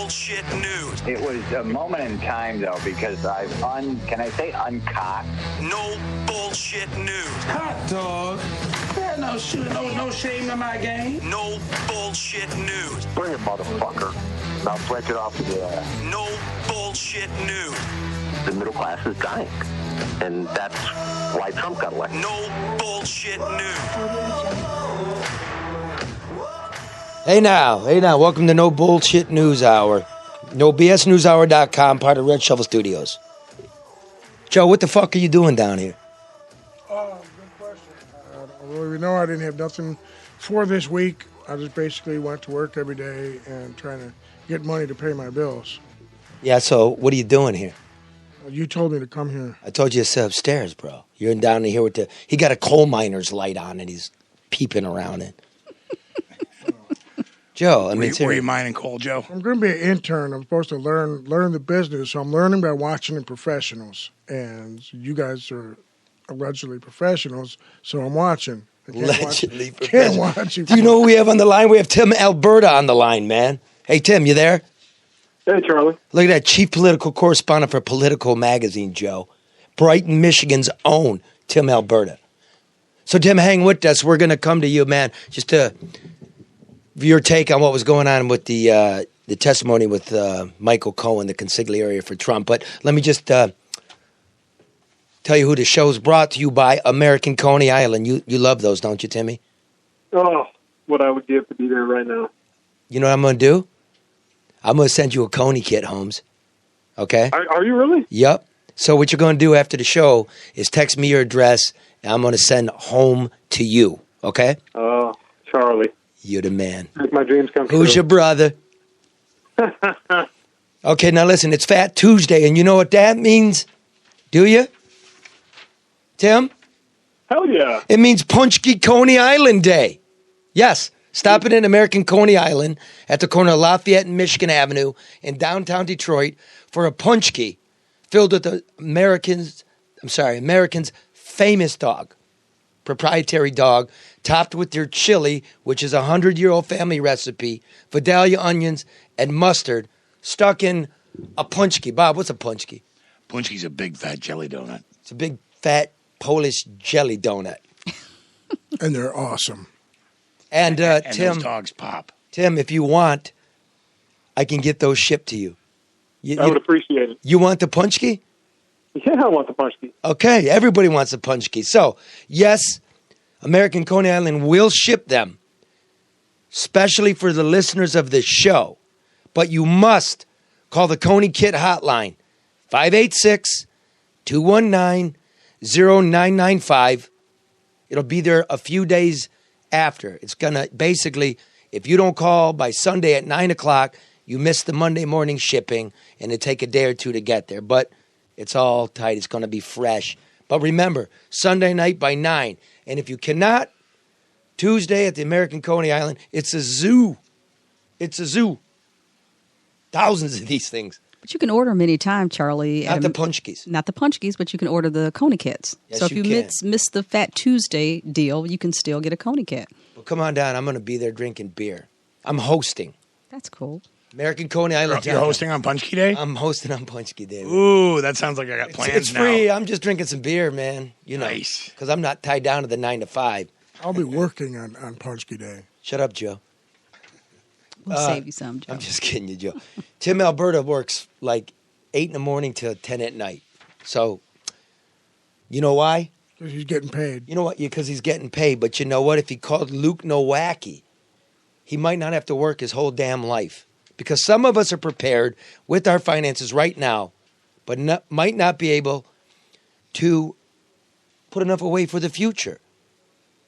bullshit news. It was a moment in time, though, because can I say uncocked? No bullshit news. Hot dog. There's no shame in my game. No bullshit news. Bring it, motherfucker. I'll fletch it off to the ass. No bullshit news. The middle class is dying. And that's why Trump got elected. No bullshit news. Hey now, welcome to No Bullshit News Hour. NoBSNewsHour.com, part of Red Shovel Studios. Joe, what the fuck are you doing down here? Good question. Well, we know I didn't have nothing for this week. I just basically went to work every day and trying to get money to pay my bills. Yeah, so what are you doing here? You told me to come here. I told you to sit upstairs, bro. You're down here with he got a coal miner's light on and he's peeping around it. Joe, were you mining coal, Joe? I'm going to be an intern. I'm supposed to learn the business, so I'm learning by watching the professionals. And you guys are allegedly professionals, so I'm watching. Allegedly professional. Can't watch you. Do you know who we have on the line? We have Tim Alberta on the line, man. Hey, Tim, you there? Hey, Charlie. Look at that, chief political correspondent for Politico Magazine, Joe. Brighton, Michigan's own Tim Alberta. So, Tim, hang with us. We're going to come to you, man, just to your take on what was going on with the testimony with Michael Cohen, the consigliere for Trump. But let me just tell you who the show's brought to you by American Coney Island. You love those, don't you, Timmy? Oh, what I would give to be there right now. You know what I'm going to do? I'm going to send you a Coney kit, Holmes. Okay? Are you really? Yep. So what you're going to do after the show is text me your address, and I'm going to send home to you. Okay? Oh, Charlie. You're the man. Make my dreams come true. Who's your brother? Okay, now listen, it's Fat Tuesday, and you know what that means? Do you? Tim? Hell yeah. It means Punchki Coney Island Day. Yes. Stop it in American Coney Island at the corner of Lafayette and Michigan Avenue in downtown Detroit for a punchki filled with the American's famous dog, proprietary dog, topped with their chili, which is a 100-year-old family recipe, Vidalia onions, and mustard, stuck in a punchki. Bob, what's a punchki? Punchki's a big fat jelly donut. It's a big fat Polish jelly donut. And they're awesome. And And Tim, those dogs pop. Tim, if you want, I can get those shipped to you. I would appreciate it. You want the punchki? Yeah, I want the punchki. Okay, everybody wants a punchki. So, yes, American Coney Island will ship them, especially for the listeners of this show. But you must call the Coney Kit hotline, 586-219-0995. It'll be there a few days after. It's going to basically, if you don't call by Sunday at 9 o'clock, you miss the Monday morning shipping, and it'll take a day or two to get there. But it's all tight. It's going to be fresh. But remember, Sunday night by 9. And if you cannot, Tuesday at the American Coney Island, it's a zoo. It's a zoo. Thousands of these things. But you can order them anytime, Charlie. Not the punchkis. Not the punchkis, but you can order the Coney kits. Yes, so if you you can. miss the Fat Tuesday deal, you can still get a Coney kit. Well, come on down. I'm going to be there drinking beer. I'm hosting. That's cool. American Coney Island. You're hosting on Punchki Day? I'm hosting on Punchki Day. Ooh, that sounds like I got plans It's now. free. I'm just drinking some beer, man. You know, Nice. because I'm not tied down to the 9 to 5. I'll be working on Punchki Day. Shut up, Joe. We'll save you some, Joe. I'm just kidding you, Joe. Tim Alberta works like 8 in the morning till 10 at night. So, you know why? Because he's getting paid. You know what? Because he's getting paid. But you know what? If he called Luke Nowacki, he might not have to work his whole damn life. Because some of us are prepared with our finances right now, but might not be able to put enough away for the future.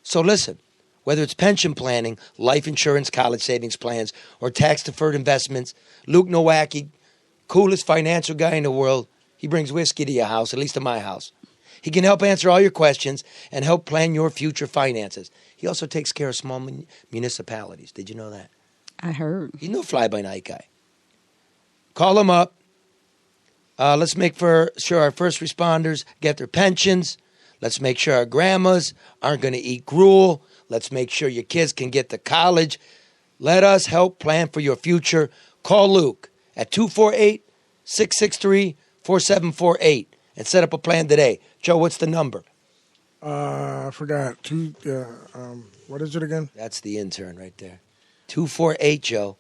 So listen, whether it's pension planning, life insurance, college savings plans, or tax-deferred investments, Luke Nowacki, coolest financial guy in the world, he brings whiskey to your house, at least to my house. He can help answer all your questions and help plan your future finances. He also takes care of small municipalities. Did you know that? I heard. He's no fly-by-night guy. Call him up. Let's make sure our first responders get their pensions. Let's make sure our grandmas aren't going to eat gruel. Let's make sure your kids can get to college. Let us help plan for your future. Call Luke at 248-663-4748 and set up a plan today. Joe, what's the number? I forgot. What is it again? That's the intern right there. 248, Joe.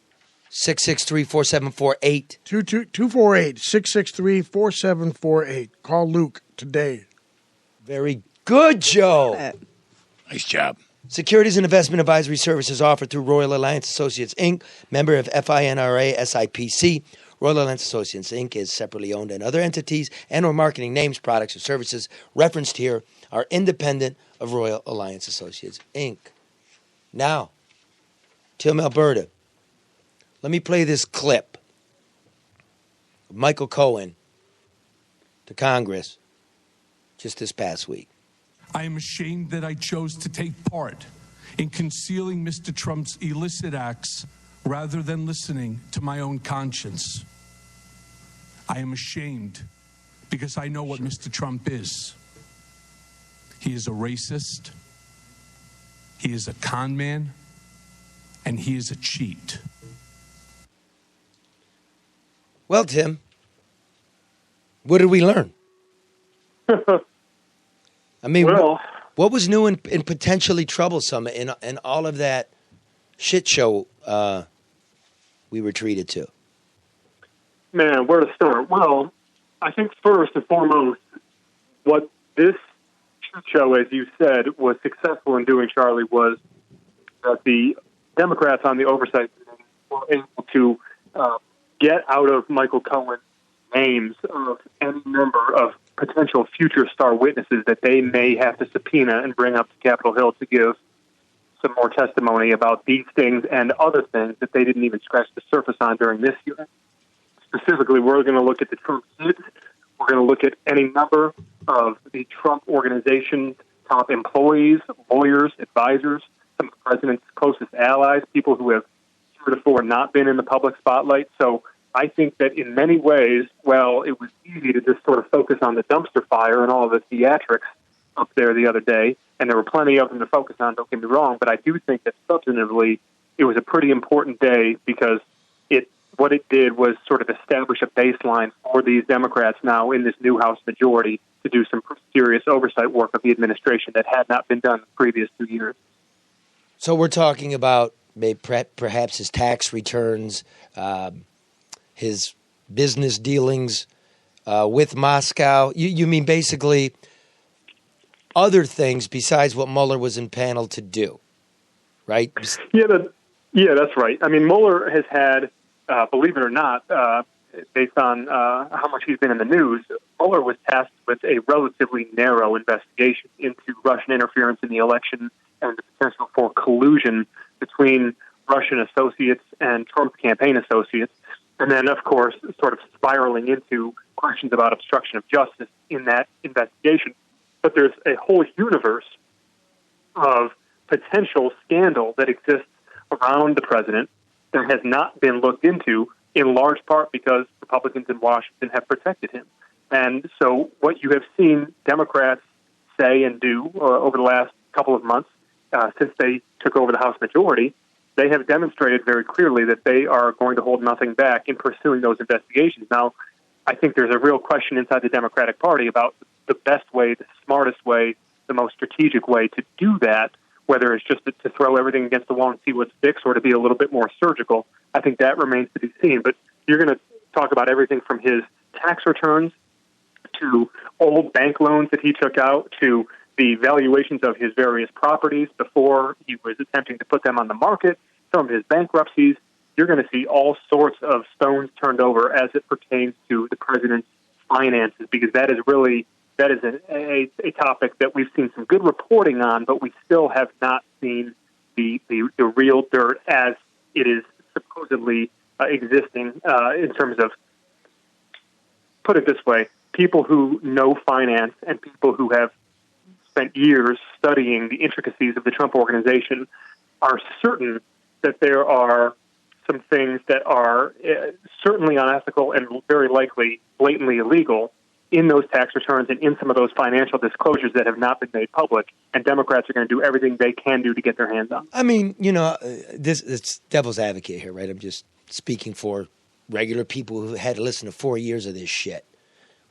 663-4748. 248-663-4748. Call Luke today. Very good, Joe. Nice job. Securities and investment advisory services offered through Royal Alliance Associates, Inc., member of FINRA SIPC. Royal Alliance Associates, Inc. is separately owned, and other entities and or marketing names, products, or services referenced here are independent of Royal Alliance Associates, Inc. Now, Tim, Alberta, let me play this clip of Michael Cohen to Congress just this past week. I am ashamed that I chose to take part in concealing Mr. Trump's illicit acts rather than listening to my own conscience. I am ashamed because I know what Mr. Trump is. He is a racist, he is a con man, and he is a cheat. Well, Tim, what did we learn? I mean, what was new and potentially troublesome in all of that shit show we were treated to? Man, where to start? Well, I think first and foremost, what this shit show, as you said, was successful in doing, Charlie, was that the Democrats on the oversight committee were able to get out of Michael Cohen names of any number of potential future star witnesses that they may have to subpoena and bring up to Capitol Hill to give some more testimony about these things and other things that they didn't even scratch the surface on during this hearing. Specifically, we're going to look at the Trump kids. We're going to look at any number of the Trump organization's top employees, lawyers, advisors, some of the president's closest allies, people who have heretofore not been in the public spotlight. So I think that in many ways, well, it was easy to just sort of focus on the dumpster fire and all of the theatrics up there the other day, and there were plenty of them to focus on, don't get me wrong, but I do think that substantively it was a pretty important day because what it did was sort of establish a baseline for these Democrats now in this new House majority to do some serious oversight work of the administration that had not been done in the previous 2 years. So we're talking about perhaps his tax returns, his business dealings with Moscow. You mean basically other things besides what Mueller was impaneled to do, right? Yeah, that's right. I mean, Mueller has had, believe it or not, based on how much he's been in the news, Mueller was tasked with a relatively narrow investigation into Russian interference in the election and the potential for collusion between Russian associates and Trump's campaign associates. And then, of course, sort of spiraling into questions about obstruction of justice in that investigation. But there's a whole universe of potential scandal that exists around the president that has not been looked into, in large part because Republicans in Washington have protected him. And so what you have seen Democrats say and do over the last couple of months since they took over the House majority, they have demonstrated very clearly that they are going to hold nothing back in pursuing those investigations. Now, I think there's a real question inside the Democratic Party about the best way, the smartest way, the most strategic way to do that, whether it's just to throw everything against the wall and see what sticks or to be a little bit more surgical. I think that remains to be seen. But you're going to talk about everything from his tax returns to old bank loans that he took out to the valuations of his various properties before he was attempting to put them on the market, some of his bankruptcies. You're going to see all sorts of stones turned over as it pertains to the president's finances, because that is a topic that we've seen some good reporting on, but we still have not seen the real dirt as it is supposedly existing in terms of, put it this way, people who know finance and people who have spent years studying the intricacies of the Trump organization are certain that there are some things that are certainly unethical and very likely blatantly illegal in those tax returns and in some of those financial disclosures that have not been made public, and Democrats are going to do everything they can do to get their hands on. I mean, it's devil's advocate here, right? I'm just speaking for regular people who had to listen to 4 years of this shit.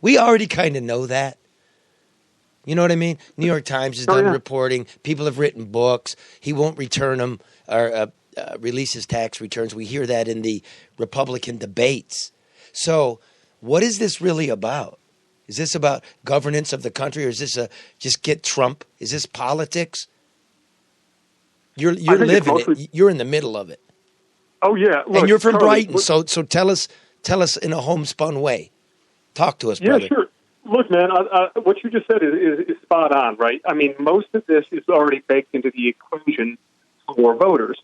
We already kind of know that. You know what I mean? New York Times has done reporting. People have written books. He won't return them or release his tax returns. We hear that in the Republican debates. So what is this really about? Is this about governance of the country, or is this just get Trump? Is this politics? You're living it. You're in the middle of it. Oh yeah, look, and you're from Charlie, Brighton. So tell us in a homespun way. Talk to us, brother. Yeah, sure. Look, man, what you just said is spot on, right? I mean, most of this is already baked into the equation for voters.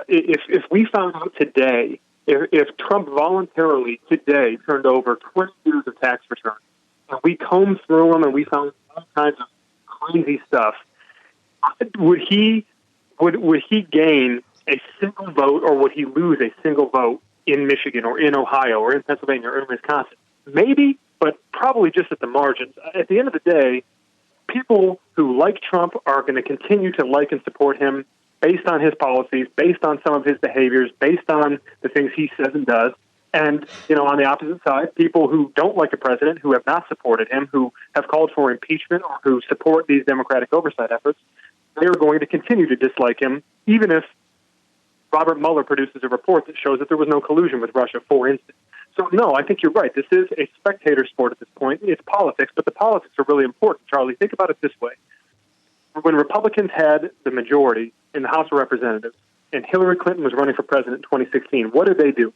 If we found out today, if Trump voluntarily today turned over 20 years of tax returns, and we combed through them and we found all kinds of crazy stuff, would he gain a single vote, or would he lose a single vote in Michigan or in Ohio or in Pennsylvania or in Wisconsin? Maybe, but probably just at the margins. At the end of the day, people who like Trump are going to continue to like and support him based on his policies, based on some of his behaviors, based on the things he says and does. And, on the opposite side, people who don't like the president, who have not supported him, who have called for impeachment, or who support these Democratic oversight efforts, they're going to continue to dislike him, even if Robert Mueller produces a report that shows that there was no collusion with Russia, for instance. So, no, I think you're right. This is a spectator sport at this point. It's politics, but the politics are really important, Charlie. Think about it this way. When Republicans had the majority in the House of Representatives and Hillary Clinton was running for president in 2016, what did they do?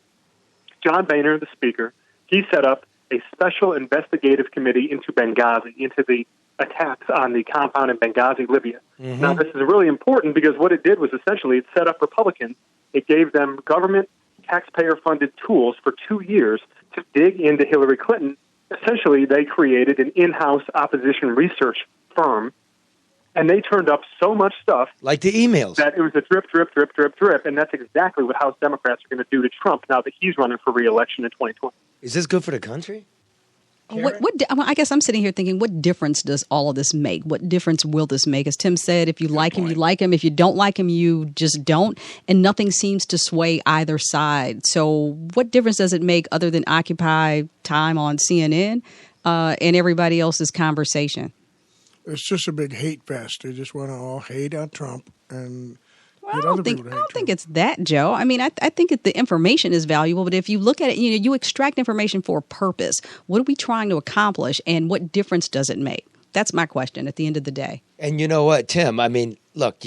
John Boehner, the speaker, he set up a special investigative committee into Benghazi, into the attacks on the compound in Benghazi, Libya. Mm-hmm. Now, this is really important because what it did was essentially it set up Republicans. It gave them government taxpayer-funded tools for 2 years to dig into Hillary Clinton. Essentially, they created an in-house opposition research firm, and they turned up so much stuff. Like the emails. That it was a drip, drip, drip, drip, drip, and that's exactly what House Democrats are going to do to Trump now that he's running for re-election in 2020. Is this good for the country? I guess I'm sitting here thinking, what difference does all of this make? What difference will this make? As Tim said, if you like him, you like him. If you don't like him, you just don't. And nothing seems to sway either side. So what difference does it make other than occupy time on CNN and everybody else's conversation? It's just a big hate fest. They just want to all hate on Trump and I don't think it's that, Joe. I mean, I think the information is valuable, but if you look at it, you extract information for a purpose. What are we trying to accomplish, and what difference does it make? That's my question at the end of the day. And you know what, Tim? I mean, look,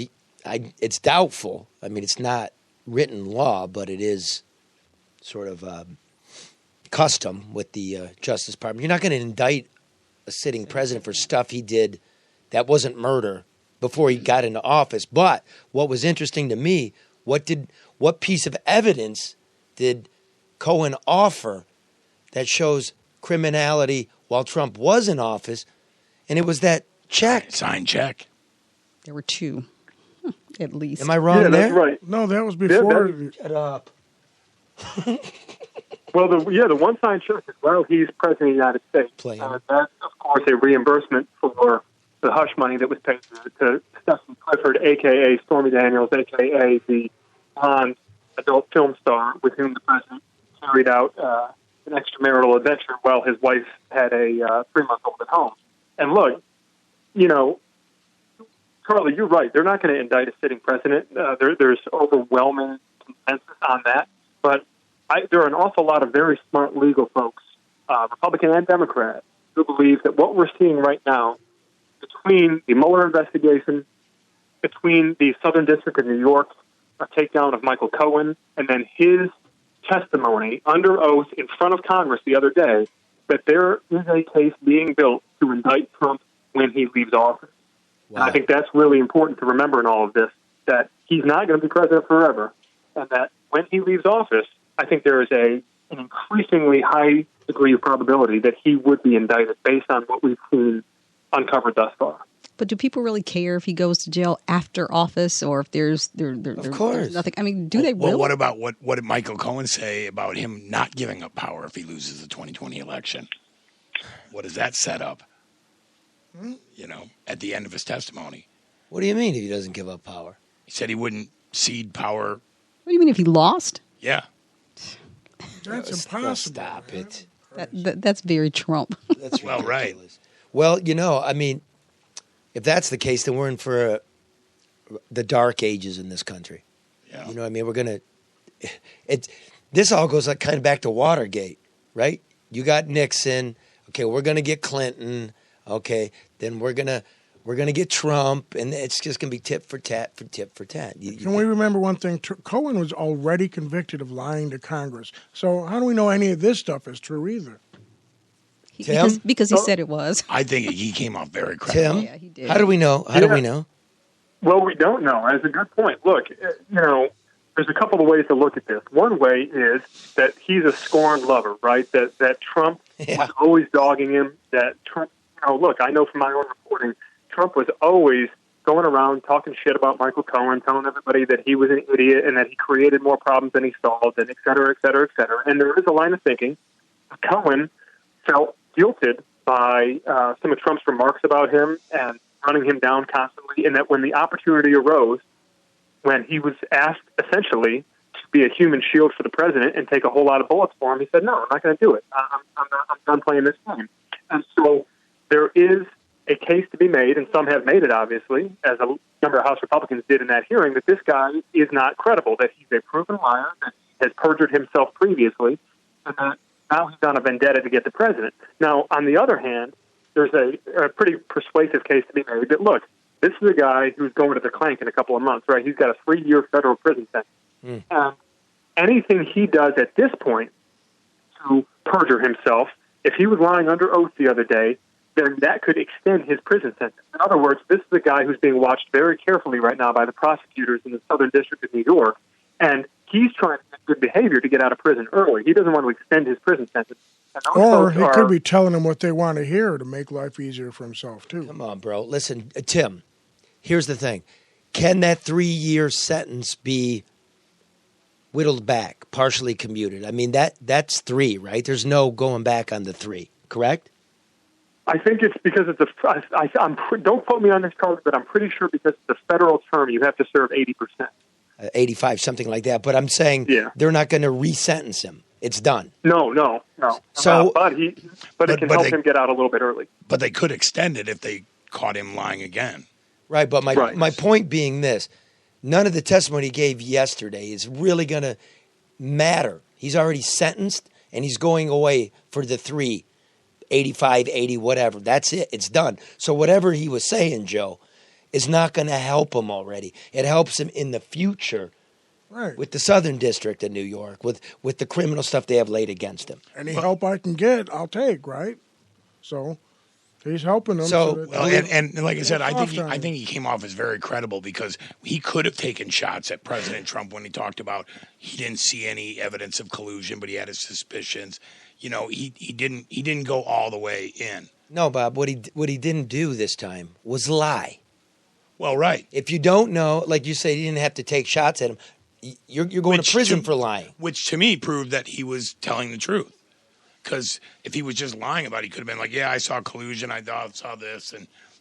it's doubtful. I mean, it's not written law, but it is sort of custom with the Justice Department. You're not going to indict a sitting president for stuff he did that wasn't murder before he got into office. But what was interesting to me, what piece of evidence did Cohen offer that shows criminality while Trump was in office? And it was that check. Signed check. There were two, at least. Am I wrong there? That's right. No, that was before. Shut up. Well, the one signed check is while he's president of the United States. That's, of course, a reimbursement for the hush money that was paid to Stephen Clifford, a.k.a. Stormy Daniels, a.k.a. the blonde adult film star with whom the president carried out an extramarital adventure while his wife had a 3-month-old at home. And look, Charlie, you're right. They're not going to indict a sitting president. There's overwhelming consensus on that. But there are an awful lot of very smart legal folks, Republican and Democrat, who believe that what we're seeing right now between the Mueller investigation, between the Southern District of New York, a takedown of Michael Cohen, and then his testimony under oath in front of Congress the other day, that there is a case being built to indict Trump when he leaves office. Wow. And I think that's really important to remember in all of this, that he's not going to be president forever, and that when he leaves office, I think there is an increasingly high degree of probability that he would be indicted based on what we've seen uncovered thus far. But do people really care if he goes to jail after office, or if there's nothing? I mean, do they really? Well, what about what did Michael Cohen say about him not giving up power if he loses the 2020 election? What does that set up? At the end of his testimony. What do you mean if he doesn't give up power? He said he wouldn't cede power. What do you mean if he lost? Yeah. That's impossible. Stop man. it. That's very Trump. That's Well, right. Well, I mean, if that's the case, then we're in for the dark ages in this country. Yeah. You know what I mean? We're going to – this all goes like kind of back to Watergate, right? You got Nixon. Okay, we're going to get Clinton. Okay, then we're going to get Trump, and it's just going to be tit for tat for tit for tat. Can we remember one thing? Cohen was already convicted of lying to Congress. So how do we know any of this stuff is true either? Because he said it was. I think he came off very credible. Tim, Yeah, he did. how do we know? How do we know? Well, we don't know. That's a good point. Look, there's a couple of ways to look at this. One way is that he's a scorned lover, right? That Trump was always dogging him. That Trump, look, I know from my own reporting, Trump was always going around talking shit about Michael Cohen, telling everybody that he was an idiot and that he created more problems than he solved, and et cetera, et cetera, et cetera. And there is a line of thinking. Cohen felt guilted by some of Trump's remarks about him and running him down constantly, and that when the opportunity arose, when he was asked essentially to be a human shield for the president and take a whole lot of bullets for him, he said, "No, I'm not going to do it. I'm done playing this game." And so there is a case to be made, and some have made it, obviously, as a number of House Republicans did in that hearing, that this guy is not credible, that he's a proven liar, that he has perjured himself previously, and that now he's on a vendetta to get the president. Now, on the other hand, there's a pretty persuasive case to be made that, look, this is a guy who's going to the clank in a couple of months, right? He's got a 3-year federal prison sentence. Anything he does at this point to perjure himself, if he was lying under oath the other day, then that could extend his prison sentence. In other words, this is a guy who's being watched very carefully right now by the prosecutors in the Southern District of New York, and he's trying to get good behavior to get out of prison early. He doesn't want to extend his prison sentence. Or he could be telling them what they want to hear to make life easier for himself, too. Come on, bro. Listen, Tim, here's the thing. Can that 3-year sentence be whittled back, partially commuted? I mean, that's 3, right? There's no going back on the 3, correct? I think it's because it's don't quote me on this, Carl, but I'm pretty sure because it's a federal term, you have to serve 80%. 85, something like that. But I'm saying they're not going to re-sentence him. It's done. No. So, but it can help him get out a little bit early. But they could extend it if they caught him lying again. Right, but my point being this, none of the testimony he gave yesterday is really going to matter. He's already sentenced, and he's going away for the 3, 85, 80, whatever. That's it. It's done. So whatever he was saying, Joe, is not going to help him already. It helps him in the future. Right. With the Southern District of New York, with the criminal stuff they have laid against him. Any help I can get, I'll take, right? So he's helping them. And like I said, I think he came off as very credible because he could have taken shots at President Trump when he talked about he didn't see any evidence of collusion, but he had his suspicions. He didn't go all the way in. No, Bob. What he didn't do this time was lie. Well, right. If you don't know, like you said, he didn't have to take shots at him. You're going to prison for lying. Which to me proved that he was telling the truth. Because if he was just lying about it, he could have been like, yeah, I saw collusion, I saw this,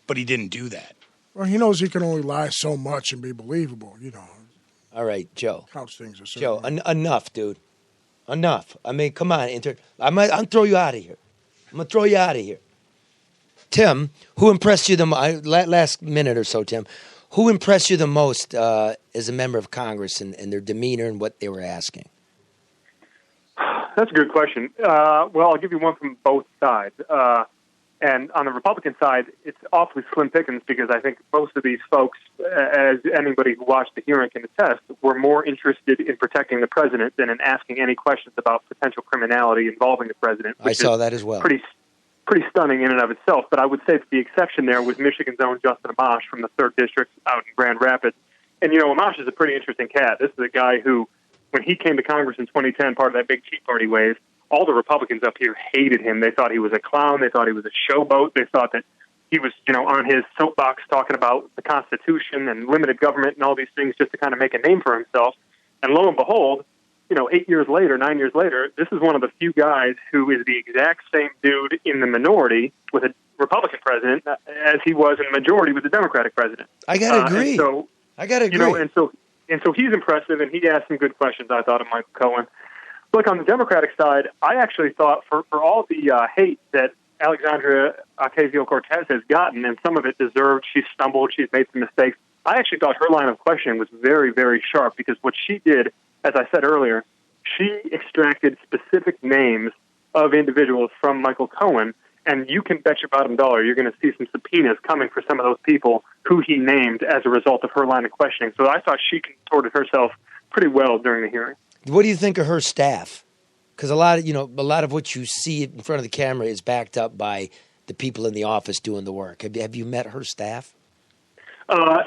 but he didn't do that. Well, he knows he can only lie so much and be believable, All right, Joe. Couch things are Joe, enough, dude. Enough. I mean, come on. I'm going to throw you out of here. I'm going to throw you out of here. Tim, who impressed you the most? Last minute or so, Tim. Who impressed you the most as a member of Congress and their demeanor and what they were asking? That's a good question. Well, I'll give you one from both sides. And on the Republican side, it's awfully slim pickings because I think most of these folks, as anybody who watched the hearing can attest, were more interested in protecting the president than in asking any questions about potential criminality involving the president. I saw that as well. Pretty stunning in and of itself, but I would say that the exception there was Michigan's own Justin Amash from the 3rd District out in Grand Rapids. And, Amash is a pretty interesting cat. This is a guy who, when he came to Congress in 2010, part of that big Tea Party wave, all the Republicans up here hated him. They thought he was a clown. They thought he was a showboat. They thought that he was, on his soapbox talking about the Constitution and limited government and all these things just to kind of make a name for himself. And lo and behold, 9 years later, this is one of the few guys who is the exact same dude in the minority with a Republican president as he was in the majority with the Democratic president. I got to agree. And so he's impressive, and he asked some good questions, I thought, of Michael Cohen. Look, on the Democratic side, I actually thought for all the hate that Alexandria Ocasio-Cortez has gotten, and some of it deserved, she's stumbled, she's made some mistakes, I actually thought her line of questioning was very, very sharp, because what she did, as I said earlier, she extracted specific names of individuals from Michael Cohen, and you can bet your bottom dollar you're going to see some subpoenas coming for some of those people who he named as a result of her line of questioning. So I thought she contorted herself pretty well during the hearing. What do you think of her staff? Because a lot of what you see in front of the camera is backed up by the people in the office doing the work. Have you met her staff?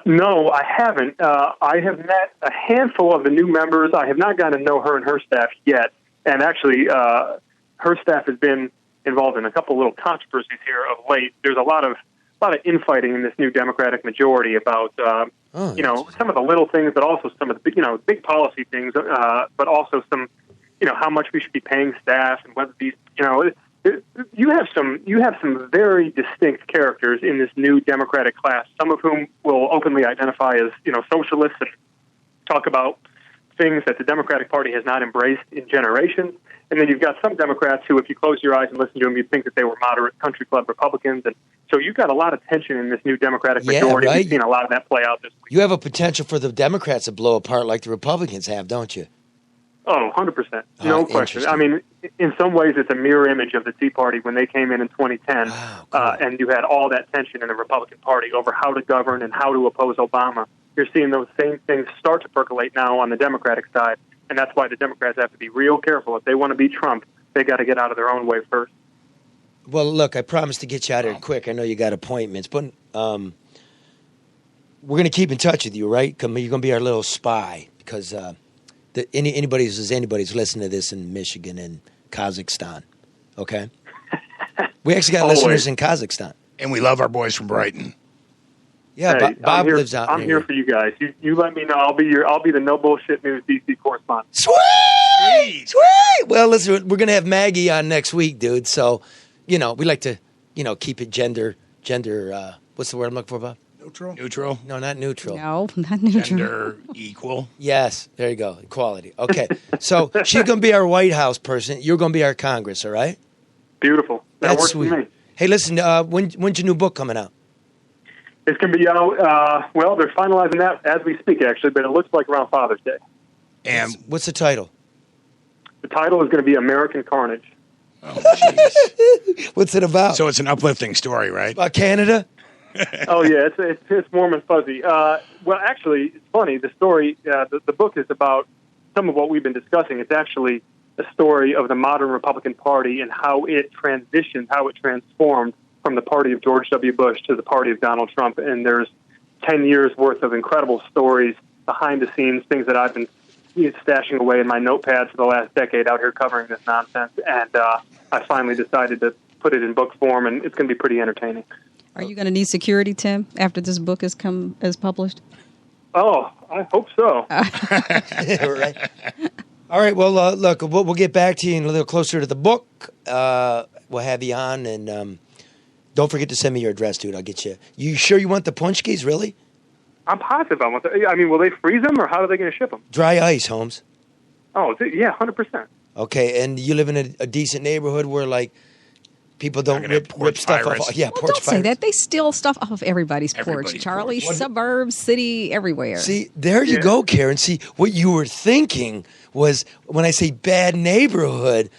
No, I haven't. I have met a handful of the new members. I have not gotten to know her and her staff yet. And actually, her staff has been involved in a couple little controversies here of late. There's a lot of infighting in this new Democratic majority about some of the little things, but also some of the big policy things, but also some how much we should be paying staff and whether these you have some very distinct characters in this new Democratic class, some of whom will openly identify as socialists and talk about things that the Democratic Party has not embraced in generations. And then you've got some Democrats who, if you close your eyes and listen to them, you'd think that they were moderate country club Republicans. And so you've got a lot of tension in this new Democratic majority. Right? We've seen a lot of that play out this week. You have a potential for the Democrats to blow apart like the Republicans have, don't you? Oh, 100%. No question. I mean, in some ways, it's a mirror image of the Tea Party when they came in 2010, and you had all that tension in the Republican Party over how to govern and how to oppose Obama. You're seeing those same things start to percolate now on the Democratic side, and that's why the Democrats have to be real careful. If they want to beat Trump, they got to get out of their own way first. Well, look, I promised to get you out of here quick. I know you got appointments, but we're going to keep in touch with you, right? You're going to be our little spy, because anybody who's listening to this in Michigan and Kazakhstan, okay? We actually got listeners in Kazakhstan. And we love our boys from Brighton. Yeah, hey, Bob lives out there. I'm here for you guys. You let me know. I'll be the No Bullshit News DC correspondent. Sweet! Well, listen, we're going to have Maggie on next week, dude. So, we like to, keep it gender. What's the word I'm looking for, Bob? Neutral? No, not neutral. No, not neutral. Gender equal? Yes, there you go. Equality. Okay. So she's going to be our White House person. You're going to be our Congress, all right? Beautiful. That works for me. Hey, listen, when's your new book coming out? It's going to be out, they're finalizing that as we speak, actually, but it looks like around Father's Day. And what's the title? The title is going to be American Carnage. Oh, jeez. What's it about? So it's an uplifting story, right? About Canada? Oh, yeah, it's warm and fuzzy. Well, actually, it's funny. The story, the book is about some of what we've been discussing. It's actually a story of the modern Republican Party and how it transitioned, how it transformed from the party of George W. Bush to the party of Donald Trump. And there's 10 years worth of incredible stories behind the scenes, things that I've been stashing away in my notepads for the last decade out here covering this nonsense. And I finally decided to put it in book form, and it's going to be pretty entertaining. Are you going to need security, Tim, after this book is published? Oh, I hope so. Right. All right. Well, look, we'll get back to you a little closer to the book. We'll have you on, and don't forget to send me your address, dude. I'll get you. You sure you want the punch keys, really? I'm positive I want them. I mean, will they freeze them, or how are they going to ship them? Dry ice, Holmes. Oh, yeah, 100%. Okay, and you live in a decent neighborhood where, like, people don't rip stuff off. Yeah, well, don't say that. They steal stuff off of everybody's porch, Charlie. Suburbs, city, everywhere. See, there you go, Karen. See, what you were thinking was, when I say bad neighborhood,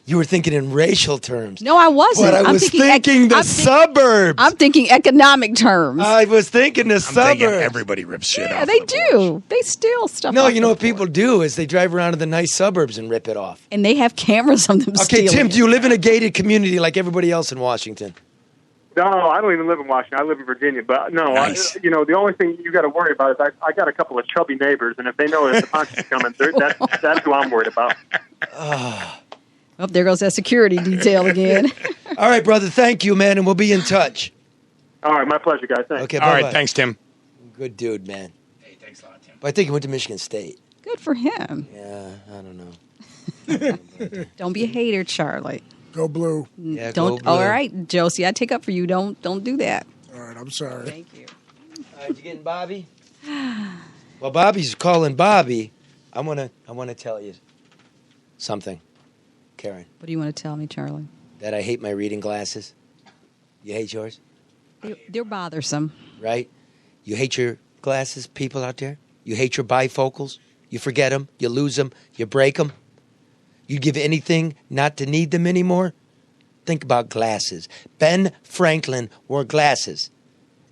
you were thinking in racial terms. No, I wasn't. But I was thinking the suburbs. I'm thinking economic terms. I was thinking the suburbs. Thinking everybody rips shit off. Yeah, they do. They steal stuff. No, off you know what people do is they drive around to the nice suburbs and rip it off. And they have cameras on them. Okay, Tim, do you live in a gated community like everybody else in Washington? No, I don't even live in Washington. I live in Virginia. But no, nice. The only thing you got to worry about is I got a couple of chubby neighbors, and if they know that the punch is coming, that's who I'm worried about. Oh, there goes that security detail again. All right, brother. Thank you, man, and we'll be in touch. All right, my pleasure, guys. Thanks. Okay, all right, thanks, Tim. Good dude, man. Hey, thanks a lot, Tim. But I think he went to Michigan State. Good for him. Yeah, I don't know. Don't be a hater, Charlie. Go blue. Yeah, Don't. go blue. All right, Josie, I take up for you. Don't do that. All right, I'm sorry. Thank you. All right, you getting Bobby? Well, Bobby's calling Bobby. I wanna tell you. something, Karen. What do you want to tell me, Charlie? That I hate my reading glasses. You hate yours? They're bothersome. Right? You hate your glasses, people out there? You hate your bifocals? You forget them, you lose them, you break them. You'd give anything not to need them anymore? Think about glasses. Ben Franklin wore glasses.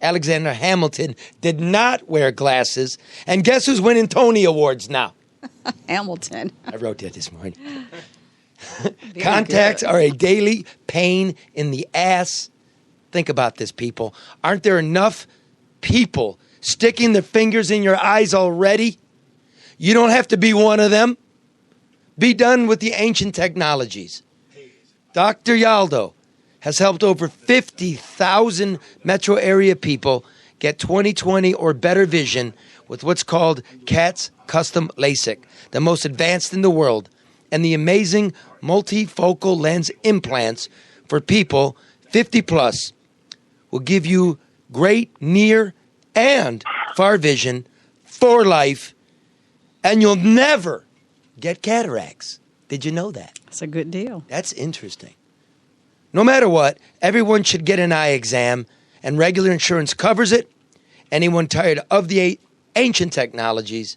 Alexander Hamilton did not wear glasses. And guess who's winning Tony Awards now? Hamilton. I wrote that this morning. Contacts are a daily pain in the ass. Think about this, people. Aren't there enough people sticking their fingers in your eyes already? You don't have to be one of them. Be done with the ancient technologies. Dr. Yaldo has helped over 50,000 metro area people get 20/20 or better vision with what's called CATS Custom LASIK, the most advanced in the world, and the amazing multifocal lens implants for people 50 plus will give you great near and far vision for life, and you'll never get cataracts. Did you know that? That's a good deal. That's interesting. No matter what, everyone should get an eye exam, and regular insurance covers it. Anyone tired of the ancient technologies,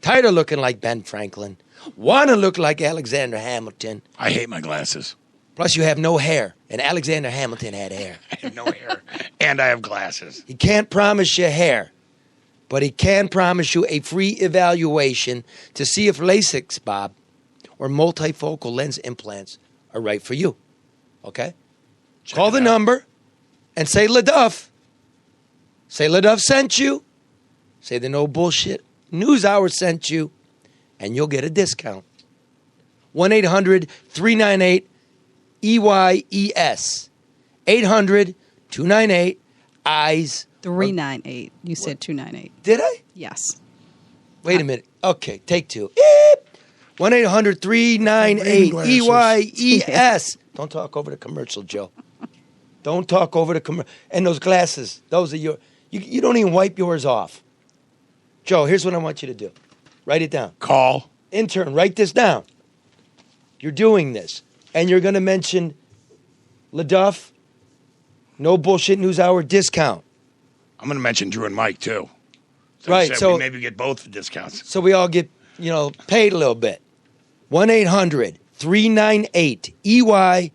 tired of looking like Ben Franklin, want to look like Alexander Hamilton. I hate my glasses. Plus, you have no hair, and Alexander Hamilton had hair. I have no hair, and I have glasses. He can't promise you hair, but he can promise you a free evaluation to see if LASIKs, Bob, or multifocal lens implants are right for you. Okay? Call the number and say LeDuff. Say LeDuff sent you. Say the No Bullshit News Hour sent you, and you'll get a discount. 1-800-398-EYES. 800-298-EYES. 398. You said 298. Did I? Yes. Wait a minute. Okay, take two. 1-800-398-EYES. Don't talk over the commercial, Joe. Don't talk over the commercial. And those glasses, those are your... You don't even wipe yours off. Joe, here's what I want you to do. Write it down. Call. Intern, write this down. You're doing this. And you're going to mention LeDuff, No Bullshit News Hour discount. I'm going to mention Drew and Mike, too. Right, so... we maybe get both the discounts. So we all get, paid a little bit. 1-800-398-EYES.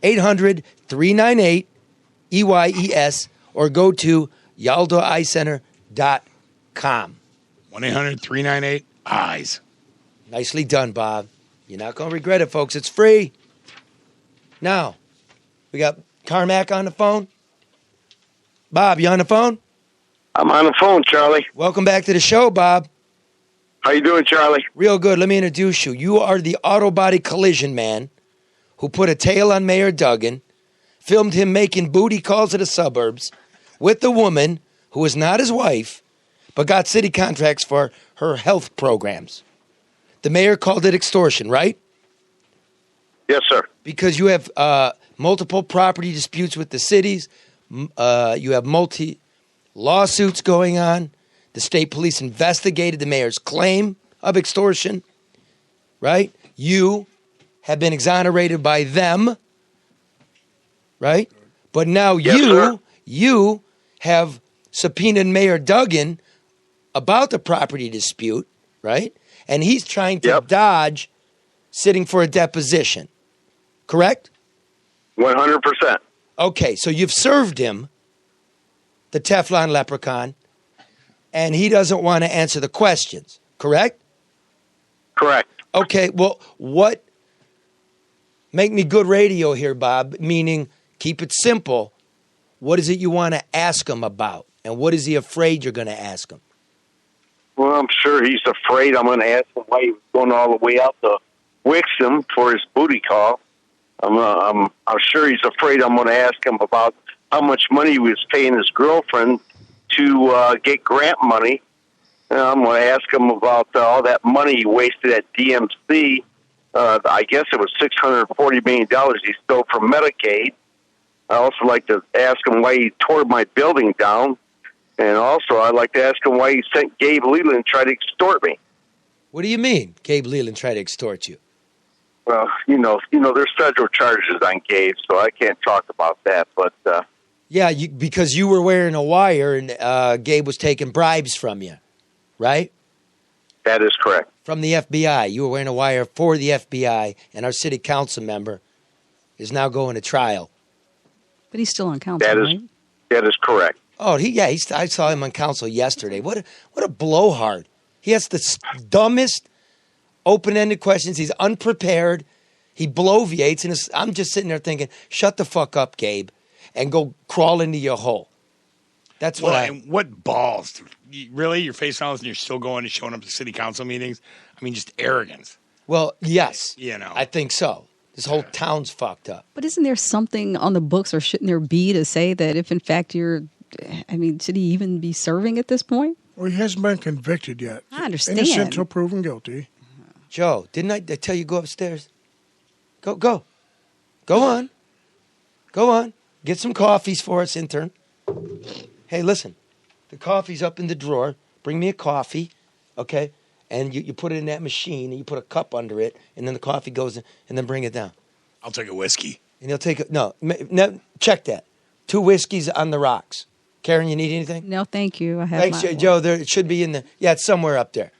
800-398-EYES. Or go to YaldoEyeCenter.com. 1-800-398-EYES. Nicely done, Bob. You're not going to regret it, folks. It's free. Now, we got Carmack on the phone. Bob, you on the phone? I'm on the phone, Charlie. Welcome back to the show, Bob. How you doing, Charlie? Real good. Let me introduce you. You are the auto body collision man who put a tail on Mayor Duggan, filmed him making booty calls to the suburbs with the woman who was not his wife, but got city contracts for her health programs. The mayor called it extortion, right? Yes, sir. Because you have multiple property disputes with the cities. You have multi-lawsuits going on. The state police investigated the mayor's claim of extortion, right? You have been exonerated by them, right? But now you have subpoenaed Mayor Duggan about the property dispute, right? And he's trying to dodge sitting for a deposition, correct? 100%. Okay, so you've served him, the Teflon leprechaun, and he doesn't want to answer the questions, correct? Correct. Okay, well, make me good radio here, Bob, meaning keep it simple. What is it you want to ask him about? And what is he afraid you're going to ask him? Well, I'm sure he's afraid I'm going to ask him why he was going all the way out to Wixom for his booty call. I'm sure he's afraid I'm going to ask him about how much money he was paying his girlfriend to get grant money. I'm going to ask him about all that money he wasted at DMC. I guess it was $640 million he stole from Medicaid. I also like to ask him why he tore my building down. And also, I'd like to ask him why he sent Gabe Leland to try to extort me. What do you mean, Gabe Leland tried to extort you? Well, there's federal charges on Gabe, so I can't talk about that. But yeah, because you were wearing a wire and Gabe was taking bribes from you, right? that is correct. From the FBI. You were wearing a wire for the FBI, and our city council member is now going to trial. But he's still on council, right? That is correct. Oh, I saw him on council yesterday. What a blowhard. He has the dumbest open-ended questions. He's unprepared. He bloviates, and I'm just sitting there thinking, shut the fuck up, Gabe, and go crawl into your hole. That's what balls? Really? You're facing all this and you're still going and showing up to city council meetings? I mean, just arrogance. Well, yes. I think so. This whole town's fucked up. But isn't there something on the books, or shouldn't there be, to say that if in fact should he even be serving at this point? Well, he hasn't been convicted yet. I understand. Innocent until proven guilty. Joe, didn't I tell you go upstairs? Go on. Go on. Get some coffees for us, intern. Hey, listen. The coffee's up in the drawer. Bring me a coffee, okay? And you put it in that machine, and you put a cup under it, and then the coffee goes in, and then bring it down. I'll take a whiskey. And he'll take no, check that. 2 whiskeys on the rocks. Karen, you need anything? No, thank you. I have Thanks, my Joe. It should be in the, it's somewhere up there.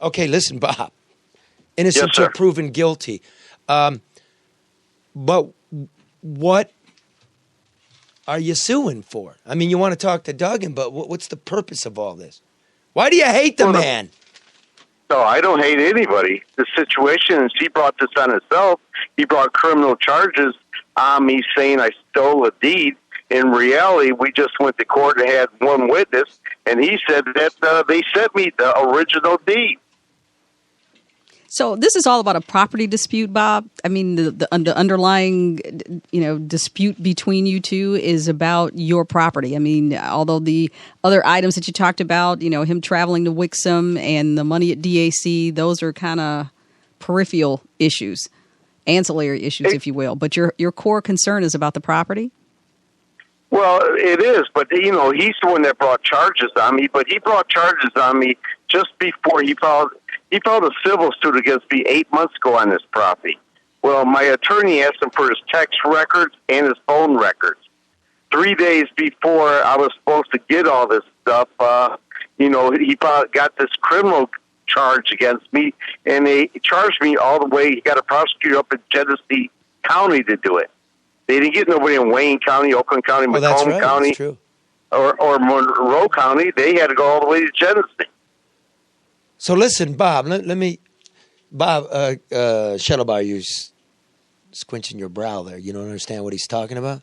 Okay, listen, Bob. Innocent until proven guilty. But what are you suing for? I mean, you want to talk to Duggan, but what's the purpose of all this? Why do you hate the man? No, I don't hate anybody. The situation is he brought this on himself. He brought criminal charges on me saying I stole a deed. In reality, we just went to court and had one witness, and he said that they sent me the original deed. So this is all about a property dispute, Bob. I mean, the underlying, dispute between you two is about your property. I mean, although the other items that you talked about, him traveling to Wixom and the money at DAC, those are kind of peripheral issues, ancillary issues, if you will. But your core concern is about the property? Well, it is, but, he's the one that brought charges on me, but he brought charges on me just before he filed a civil suit against me 8 months ago on this property. Well, my attorney asked him for his text records and his phone records. 3 days before I was supposed to get all this stuff, he got this criminal charge against me, and they charged me all the way. He got a prosecutor up in Genesee County to do it. They didn't get nobody in Wayne County, Oakland County, Macomb County, or Monroe County. They had to go all the way to Genesee. So listen, Bob, let me, Shuttlebauer, you're squinching your brow there. You don't understand what he's talking about?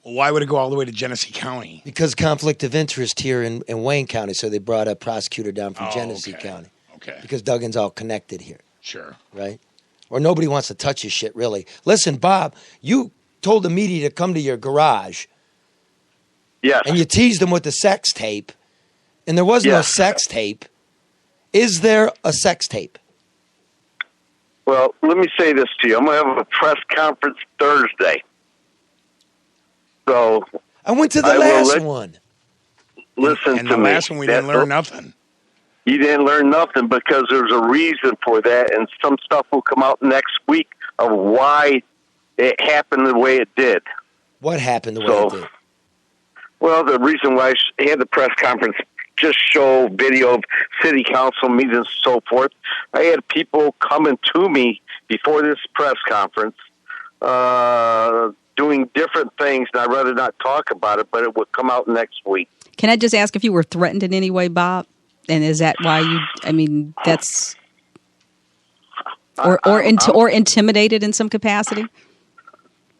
Well, why would it go all the way to Genesee County? Because conflict of interest here in Wayne County, so they brought a prosecutor down from Genesee County. Okay. Because Duggan's all connected here. Sure. Right? Or nobody wants to touch his shit, really. Listen, Bob, you told the media to come to your garage. Yes. And you teased them with the sex tape, and there was no sex tape. Is there a sex tape? Well, let me say this to you. I'm going to have a press conference Thursday. So I went to the last one. Listen and to me. The last one we didn't learn nothing. You didn't learn nothing because there's a reason for that, and some stuff will come out next week of why it happened the way it did. What happened the way it did? Well, the reason why I had the press conference just show video of city council meetings and so forth. I had people coming to me before this press conference doing different things, and I'd rather not talk about it, but it would come out next week. Can I just ask if you were threatened in any way, Bob? And is that why that's... Or intimidated in some capacity?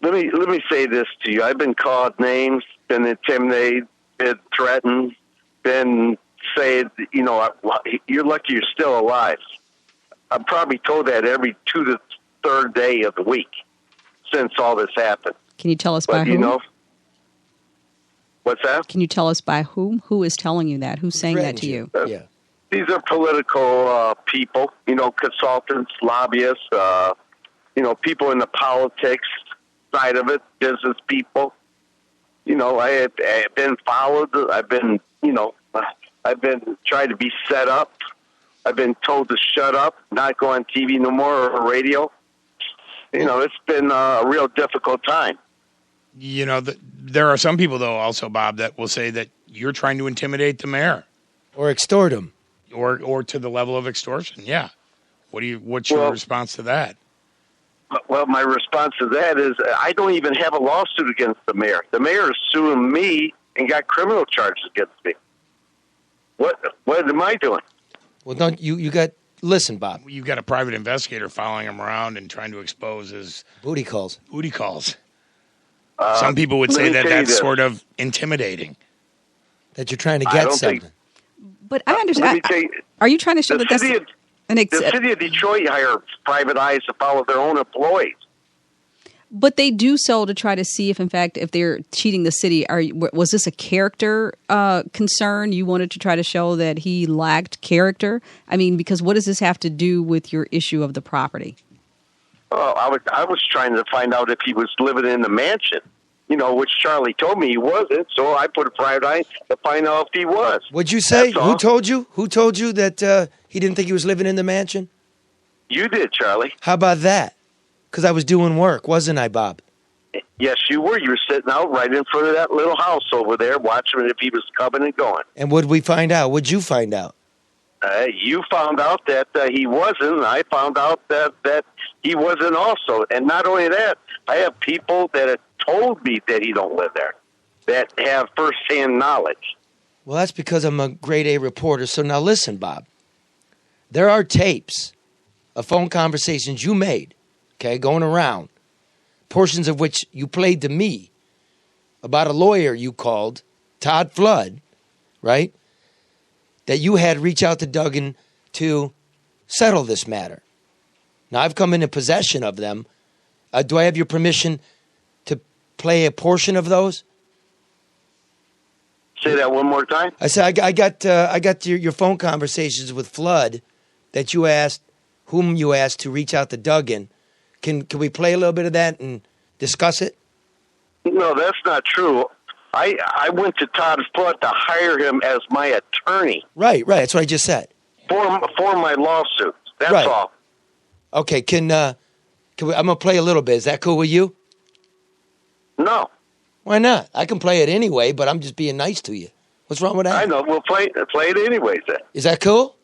Let me say this to you. I've been called names, been intimidated, been threatened, been said, you're lucky you're still alive. I'm probably told that every 2 to 3rd day of the week since all this happened. Can you tell us by whom? What's that? Can you tell us by whom? Who is telling you that? Who's saying that to you? These are political people, consultants, lobbyists, people in the politics side of it, business people. I have been followed. I've been trying to be set up. I've been told to shut up, not go on TV no more or radio. You know, it's been a real difficult time. You know, there are some people, though, also, Bob, that will say that you're trying to intimidate the mayor. Or extort him. Or to the level of extortion, yeah. What's your response to that? Well, my response to that is I don't even have a lawsuit against the mayor. The mayor is suing me and got criminal charges against me. What am I doing? Well, don't you got... Listen, Bob. You've got a private investigator following him around and trying to expose his... Booty calls. Some people would say that that's sort of intimidating. That you're trying to get something. But I understand. Are you trying to show that that's... The city of Detroit hires private eyes to follow their own employees. But they do so to try to see if, in fact, if they're cheating the city. Was this a character concern? You wanted to try to show that he lacked character? I mean, because what does this have to do with your issue of the property? Oh, I was trying to find out if he was living in the mansion, you know, which Charlie told me he wasn't. So I put a private eye to find out if he was. What'd you say? Who told you? Who told you that he didn't think he was living in the mansion? You did, Charlie. How about that? Because I was doing work, wasn't I, Bob? Yes, you were. You were sitting out right in front of that little house over there, watching if he was coming and going. And what'd we find out? What'd you find out? You found out that he wasn't. I found out that he wasn't also. And not only that, I have people that have told me that he don't live there, that have firsthand knowledge. Well, that's because I'm a grade A reporter. So now listen, Bob. There are tapes of phone conversations you made, okay, going around, portions of which you played to me about a lawyer you called, Todd Flood, right, that you had reach out to Duggan to settle this matter. Now, I've come into possession of them. Do I have your permission to play a portion of those? Say that one more time. I said I got your phone conversations with Flood that you asked, whom you asked to reach out to Duggan. Can we play a little bit of that and discuss it? No, that's not true. I went to Todd Flood to hire him as my attorney. Right. That's what I just said. For my lawsuit. That's right. all. Okay. Can we, I'm gonna play a little bit. Is that cool with you? No. Why not? I can play it anyway, but I'm just being nice to you. What's wrong with that? I know. We'll play it anyways then. Is that cool?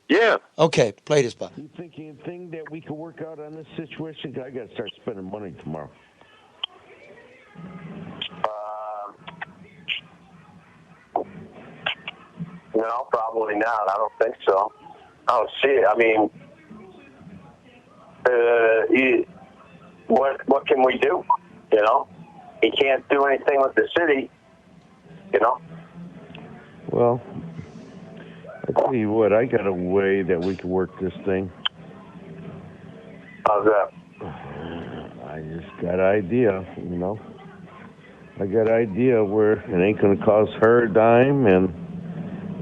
Yeah. Okay, play this, Bob. You think that we could work out on this situation? 'Cause I got to start spending money tomorrow. No, probably not. I don't think so. I don't see it. I mean, what can we do? You know, he can't do anything with the city. You know. Well, I tell you what, I got a way that we can work this thing. How's that? I just got an idea, you know. I got an idea where it ain't going to cost her a dime,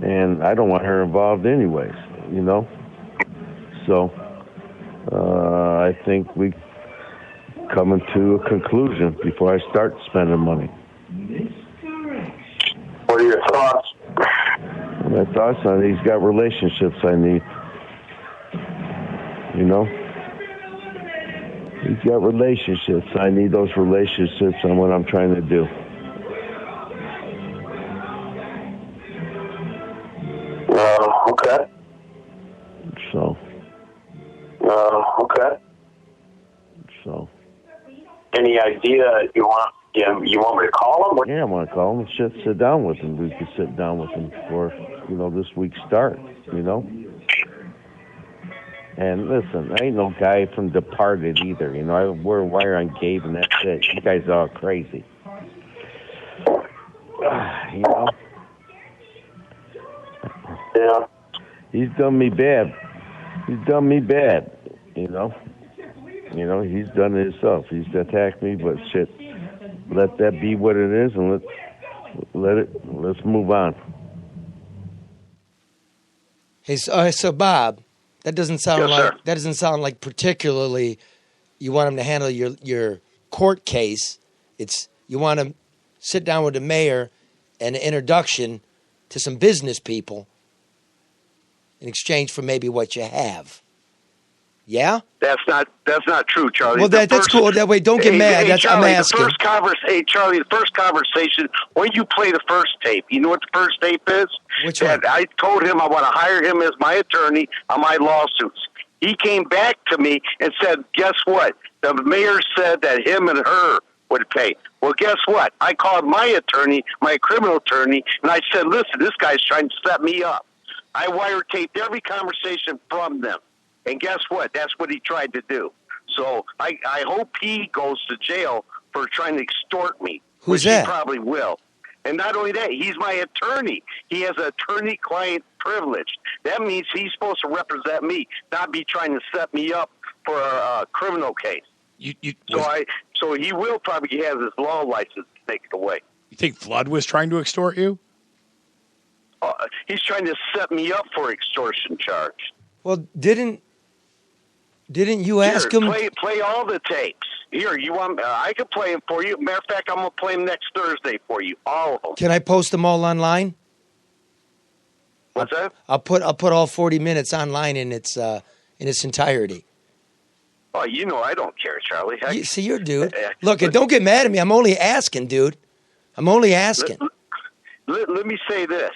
and I don't want her involved anyways, you know. So I think we coming to a conclusion before I start spending money. What are your thoughts? My thoughts on it, he's got relationships I need. You know? He's got relationships. I need those relationships on what I'm trying to do. Okay. So. Okay. So. Any idea you want me to call him? Yeah, I want to call him and sit down with him. We could sit down with him before, this week's start, you know? And listen, I ain't no guy from Departed either, you know? I wear a wire on Gabe and that's it. You guys are all crazy. You know? Yeah. He's done me bad. You know? He's done it himself. He's attacked me, but shit. Let that be what it is, and let's move on. Hey, so Bob, that doesn't sound like particularly you want him to handle your court case. It's you want to sit down with the mayor and an introduction to some business people. in exchange for maybe what you have. Yeah? That's not true, Charlie. Well, that's cool. That way, don't get mad. Hey, Charlie, I'm asking. Charlie, the first conversation, when you play the first tape, you know what the first tape is? Which one? I told him I want to hire him as my attorney on my lawsuits. He came back to me and said, guess what? The mayor said that him and her would pay. Well, guess what? I called my attorney, my criminal attorney, and I said, listen, this guy's trying to set me up. I wiretaped every conversation from them. And guess what? That's what he tried to do. So I hope he goes to jail for trying to extort me. Who's which that? He probably will. And not only that, he's my attorney. He has attorney-client privilege. That means he's supposed to represent me, not be trying to set me up for a criminal case. So he will probably have his law license take it away. You think Flood was trying to extort you? He's trying to set me up for extortion charge. Well, didn't you ask him? Play all the tapes. Here, you want? I can play them for you. Matter of fact, I'm gonna play them next Thursday for you, all of them. Can I post them all online? What's that? I'll put all 40 minutes online in its entirety. Oh, you know I don't care, Charlie. See, you're dude. Look, and don't get mad at me. I'm only asking, dude. I'm only asking. Let me say this.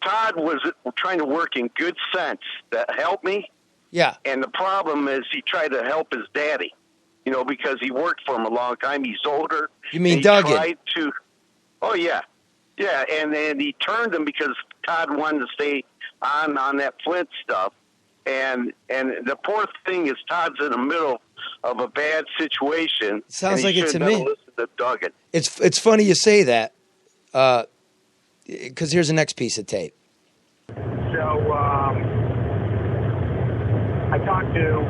Todd was trying to work in good sense to help me. Yeah. And the problem is he tried to help his daddy, because he worked for him a long time. He's older. You mean Duggan? Tried to, oh, yeah. Yeah, and then he turned him because Todd wanted to stay on that Flint stuff. And the poor thing is Todd's in the middle of a bad situation. Sounds like it's to me. Listen to Duggan. It's funny you say that because here's the next piece of tape. So I talked to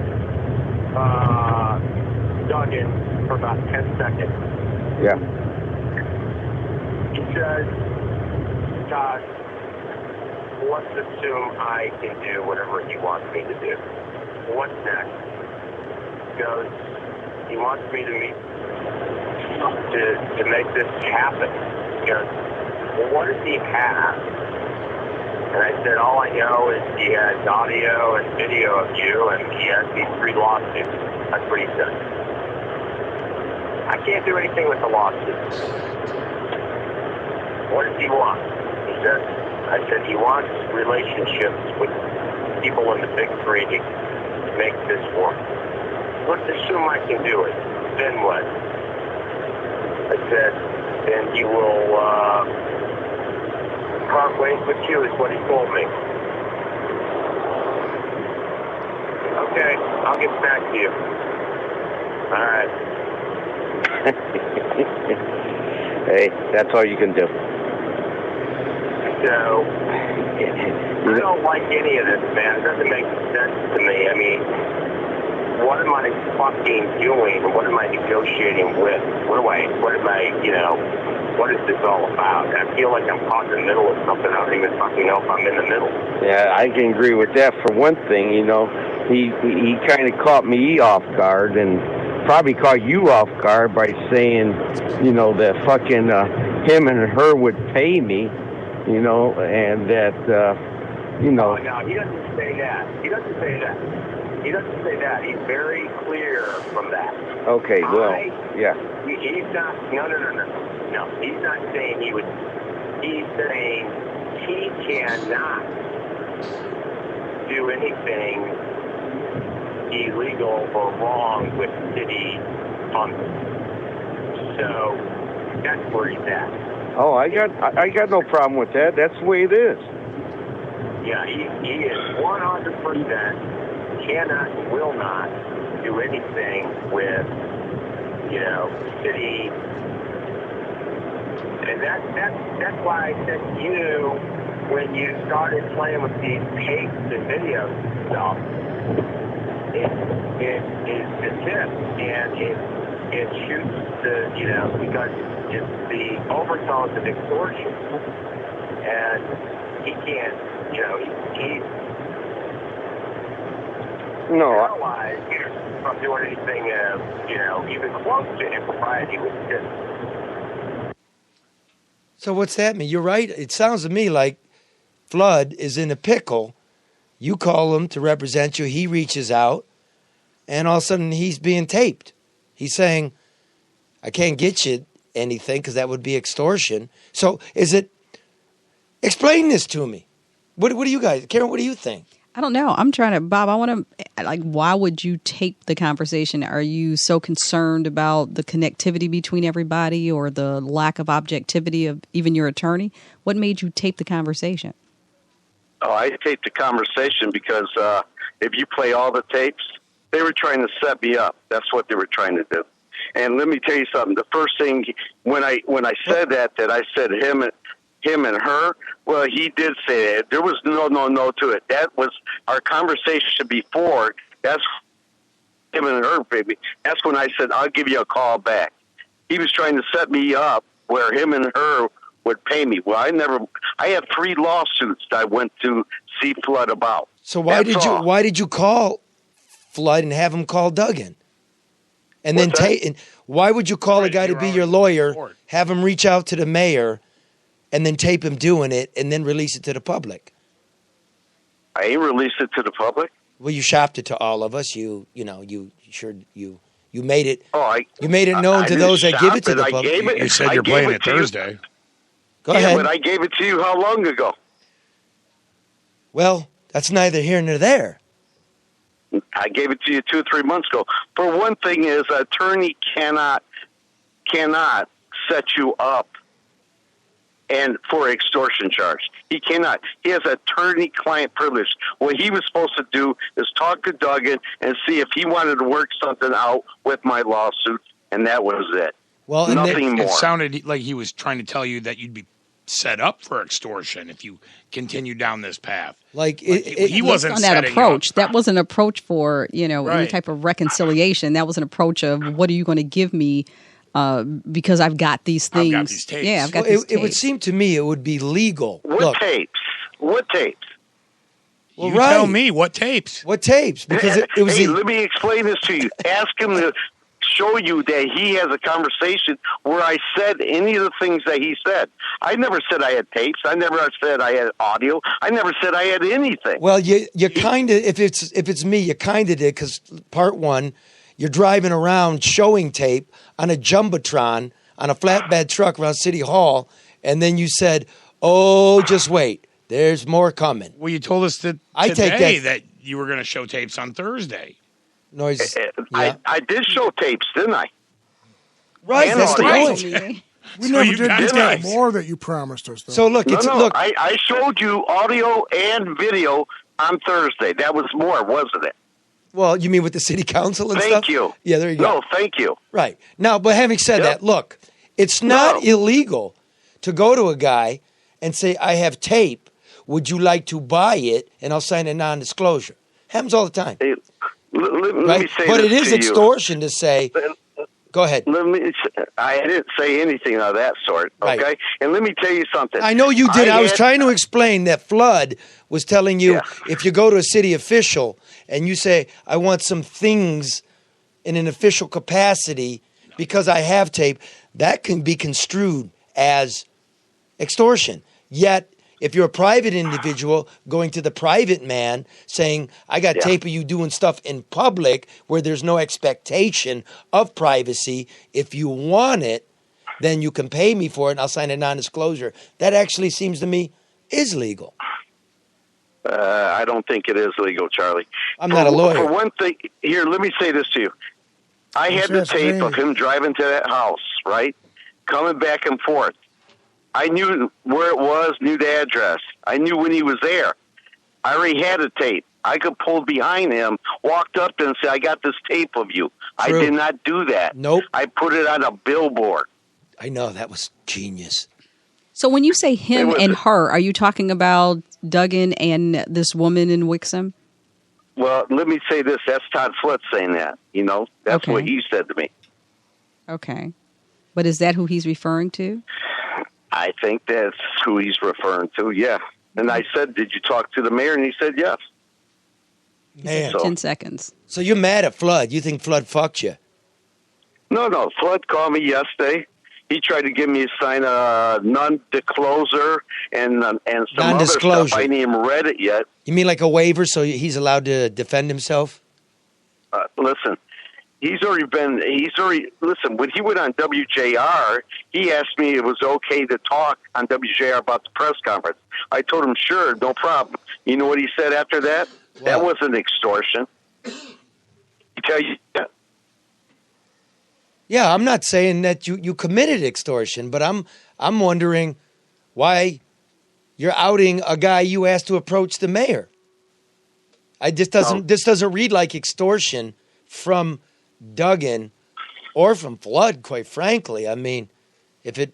Duggan for about 10 seconds. Yeah. He says, Todd, let's assume I can do whatever he wants me to do. What's next? He goes, he wants me to meet to make this happen. He goes, well, what does he have? And I said, all I know is he has audio and video of you, and he has these 3 lawsuits. That's what he said. I can't do anything with the lawsuits. What does he want? He said, I said, he wants relationships with people in the big 3 to make this work. Let's assume I can do it. Then what? I said, then he will part ways with you, is what he told me. Okay, I'll get back to you. All right. Hey, that's all you can do. So, I don't like any of this, man. It doesn't make sense to me. I mean, what am I fucking doing? What am I negotiating with? What is this all about? I feel like I'm caught in the middle of something. I don't even fucking know if I'm in the middle. Yeah, I can agree with that. For one thing, he kind of caught me off guard and probably caught you off guard by saying, that fucking him and her would pay me, and that, Oh, no, he doesn't say that. He doesn't say that. He's very clear from that. Okay, well, yeah. He's not, no, he's not saying he would, he's saying he cannot do anything illegal or wrong with city funds. So that's where he's at. Oh, I got no problem with that. That's the way it is. Yeah, he is 100% cannot and will not do anything with, city. And that's why I said to you, when you started playing with these tapes and videos and stuff, it is the tip, and it shoots the, because it's the overtones of extortion. And he can't, he's paralyzed from doing anything, even close to impropriety with this. So what's that mean? You're right. It sounds to me like Flood is in a pickle You call him to represent you. He reaches out, and all of a sudden he's being taped. He's saying, I can't get you anything because that would be extortion. So is it – explain this to me. What do you guys – Karen, what do you think? I don't know. I'm trying to, Bob, I want to, like, why would you tape the conversation? Are you so concerned about the connectivity between everybody or the lack of objectivity of even your attorney? What made you tape the conversation? Oh, I taped the conversation because if you play all the tapes, they were trying to set me up. That's what they were trying to do. And let me tell you something. The first thing, when I said that I said him and her, well, he did say that. There was no to it. That was our conversation before. That's him and her, baby. That's when I said, I'll give you a call back. He was trying to set me up where him and her would pay me. Well, I had 3 lawsuits that I went to see Flood about. So why did you call Flood and have him call Duggan? And then why would you call a guy to be your lawyer, have him reach out to the mayor, and then tape him doing it, and then release it to the public? I ain't released it to the public. Well, you shopped it to all of us. You made it. You made it known to those that give it to the public. You said you're playing it Thursday. Go ahead. But I gave it to you how long ago? Well, that's neither here nor there. I gave it to you 2 or 3 months ago. For one thing, is an attorney cannot set you up and for extortion charge. He cannot. He has attorney-client privilege. What he was supposed to do is talk to Duggan and see if he wanted to work something out with my lawsuit, and that was it. Well, nothing more. It sounded like he was trying to tell you that you'd be set up for extortion if you continue down this path. He wasn't on that setting approach. up. That was an approach for any type of reconciliation. That was an approach of, what are you going to give me? Because I've got these things. I've got these tapes. Yeah, I've got these tapes. It would seem to me it would be legal. What tapes? What tapes? Well, you tell me what tapes. What tapes? Because it was. Hey, let me explain this to you. Ask him to show you that he has a conversation where I said any of the things that he said. I never said I had tapes. I never said I had audio. I never said I had anything. Well, you kind of, if it's me, you kind of did, because part one, you're driving around showing tape on a jumbotron on a flatbed truck around City Hall, and then you said, "Oh, just wait, there's more coming." Well, you told us that today that you were going to show tapes on Thursday. Noise. Yeah. I did show tapes, didn't I? Right, and that's the audio. point. We never did get more that you promised us, though. So look, look. I showed you audio and video on Thursday. That was more, wasn't it? Well, you mean with the city council and stuff? Thank you. Yeah, there you go. No, thank you. Right. Now, but having said that, look, it's not illegal to go to a guy and say, I have tape. Would you like to buy it? And I'll sign a non-disclosure. Happens all the time. Hey, let me say but this it is to extortion to say, go ahead. I didn't say anything of that sort, okay? Right. And let me tell you something. I know you did. I was trying to explain that Flood was telling you, if you go to a city official and you say, I want some things in an official capacity because I have tape, that can be construed as extortion. Yet, if you're a private individual going to the private man saying, I got tape of you doing stuff in public where there's no expectation of privacy, if you want it, then you can pay me for it and I'll sign a non-disclosure. That actually seems to me is legal. I don't think it is legal, Charlie. I'm not a lawyer. For one thing, here, let me say this to you. I had the tape of him driving to that house, right? Coming back and forth. I knew where it was, knew the address. I knew when he was there. I already had a tape. I could pull behind him, walked up and say, I got this tape of you. True. I did not do that. Nope. I put it on a billboard. I know. That was genius. So when you say him and her, are you talking about Duggan and this woman in Wixom? Well, let me say this. That's Todd Flood saying that. You know, that's what he said to me. Okay. But is that who he's referring to? I think that's who he's referring to, yeah. And I said, did you talk to the mayor? And he said, yes. Man. 10 seconds. So you're mad at Flood. You think Flood fucked you? No. Flood called me yesterday. He tried to get me to sign a non-disclosure and some other Non-disclosure. stuff. I ain't even read it yet. You mean like a waiver so he's allowed to defend himself? Listen, listen, when he went on WJR, he asked me if it was okay to talk on WJR about the press conference. I told him, sure, no problem. You know what he said after that? What? That wasn't extortion. He tell you that. Yeah, I'm not saying that you committed extortion, but I'm wondering why you're outing a guy you asked to approach the mayor. This doesn't read like extortion from Duggan or from Flood, quite frankly. I mean, if it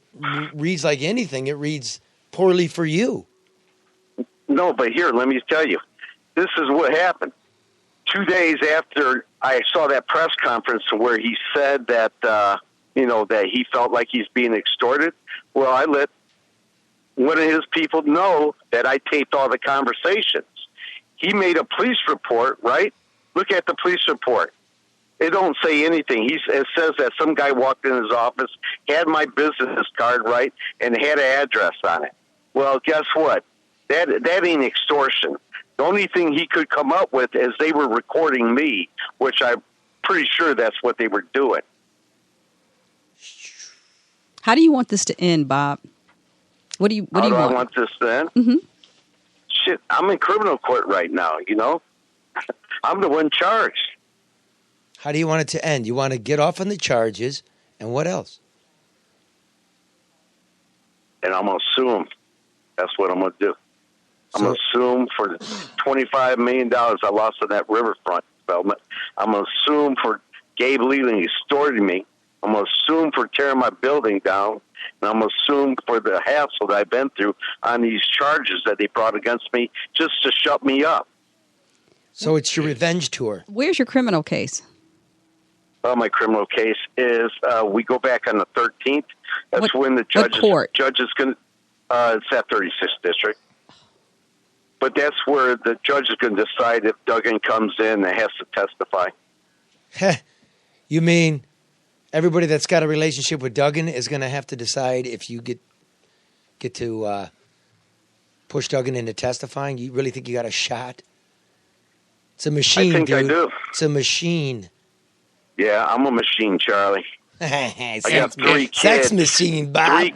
reads like anything, it reads poorly for you. No, but here, let me tell you. This is what happened. 2 days after I saw that press conference where he said that, that he felt like he's being extorted, well, I let one of his people know that I taped all the conversations. He made a police report, right? Look at the police report. It don't say anything. It says that some guy walked in his office, had my business card, right, and had an address on it. Well, guess what? That ain't extortion. The only thing he could come up with is they were recording me, which I'm pretty sure that's what they were doing. How do you want this to end, Bob? What do you want? I want this to end? Mm-hmm. Shit, I'm in criminal court right now, I'm the one charged. How do you want it to end? You want to get off on the charges, and what else? And I'm going to sue him. That's what I'm going to do. I'm going to sue him for the $25 million I lost on that riverfront development. I'm going to sue him for Gabe Leland extorting me. I'm going to sue him for tearing my building down. And I'm going to sue him for the hassle that I've been through on these charges that they brought against me just to shut me up. So it's your revenge tour. Where's your criminal case? Well, my criminal case is we go back on the 13th. That's when the judge is going to it's at 36th District. But that's where the judge is going to decide if Duggan comes in and has to testify. You mean everybody that's got a relationship with Duggan is going to have to decide if you get to push Duggan into testifying? You really think you got a shot? It's a machine, I think dude. I do. It's a machine. Yeah, I'm a machine, Charlie. I got 3 kids. Sex machine, Bob.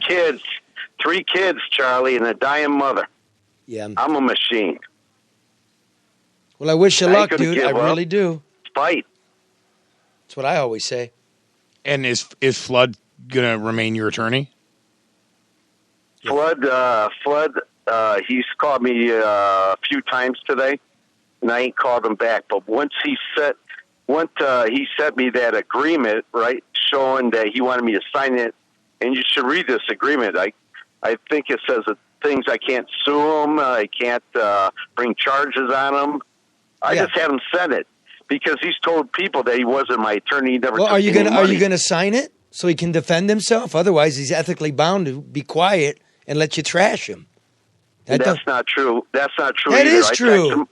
3 kids, Charlie, and a dying mother. Yeah, I'm a machine. Well, I wish you luck, dude. I really do. Fight. That's what I always say. And is Flood going to remain your attorney? Flood, he's called me a few times today, and I ain't called him back. But once he sent me that agreement, right, showing that he wanted me to sign it, and you should read this agreement. I think it says that things I can't sue him, I can't bring charges on him. I just had him send it because he's told people that he wasn't my attorney. He never. Well, took are you money. gonna sign it so he can defend himself? Otherwise, he's ethically bound to be quiet and let you trash him. That's not true. That's not true. That either. is true.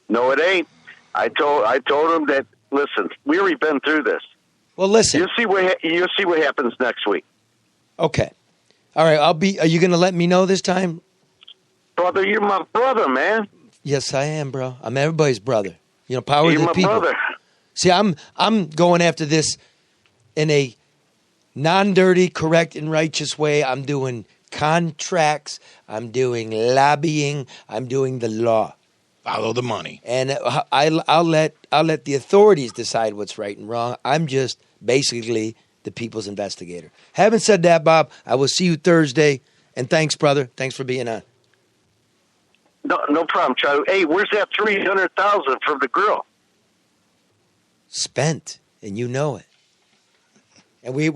No, it ain't. I told him that. Listen, we already been through this. Well, listen. You'll see what happens next week. Okay. All right. Are you going to let me know this time? Brother, you're my brother, man. Yes, I am, bro. I'm everybody's brother. Power you're to the my people. Brother. See, I'm going after this in a non-dirty, correct, and righteous way. I'm doing contracts. I'm doing lobbying. I'm doing the law. Follow the money. And I'll let the authorities decide what's right and wrong. I'm just basically the people's investigator. Having said that, Bob, I will see you Thursday. And thanks, brother. Thanks for being on. No problem, Charlie. Hey, where's that $300,000 from the girl? Spent, and you know it. And we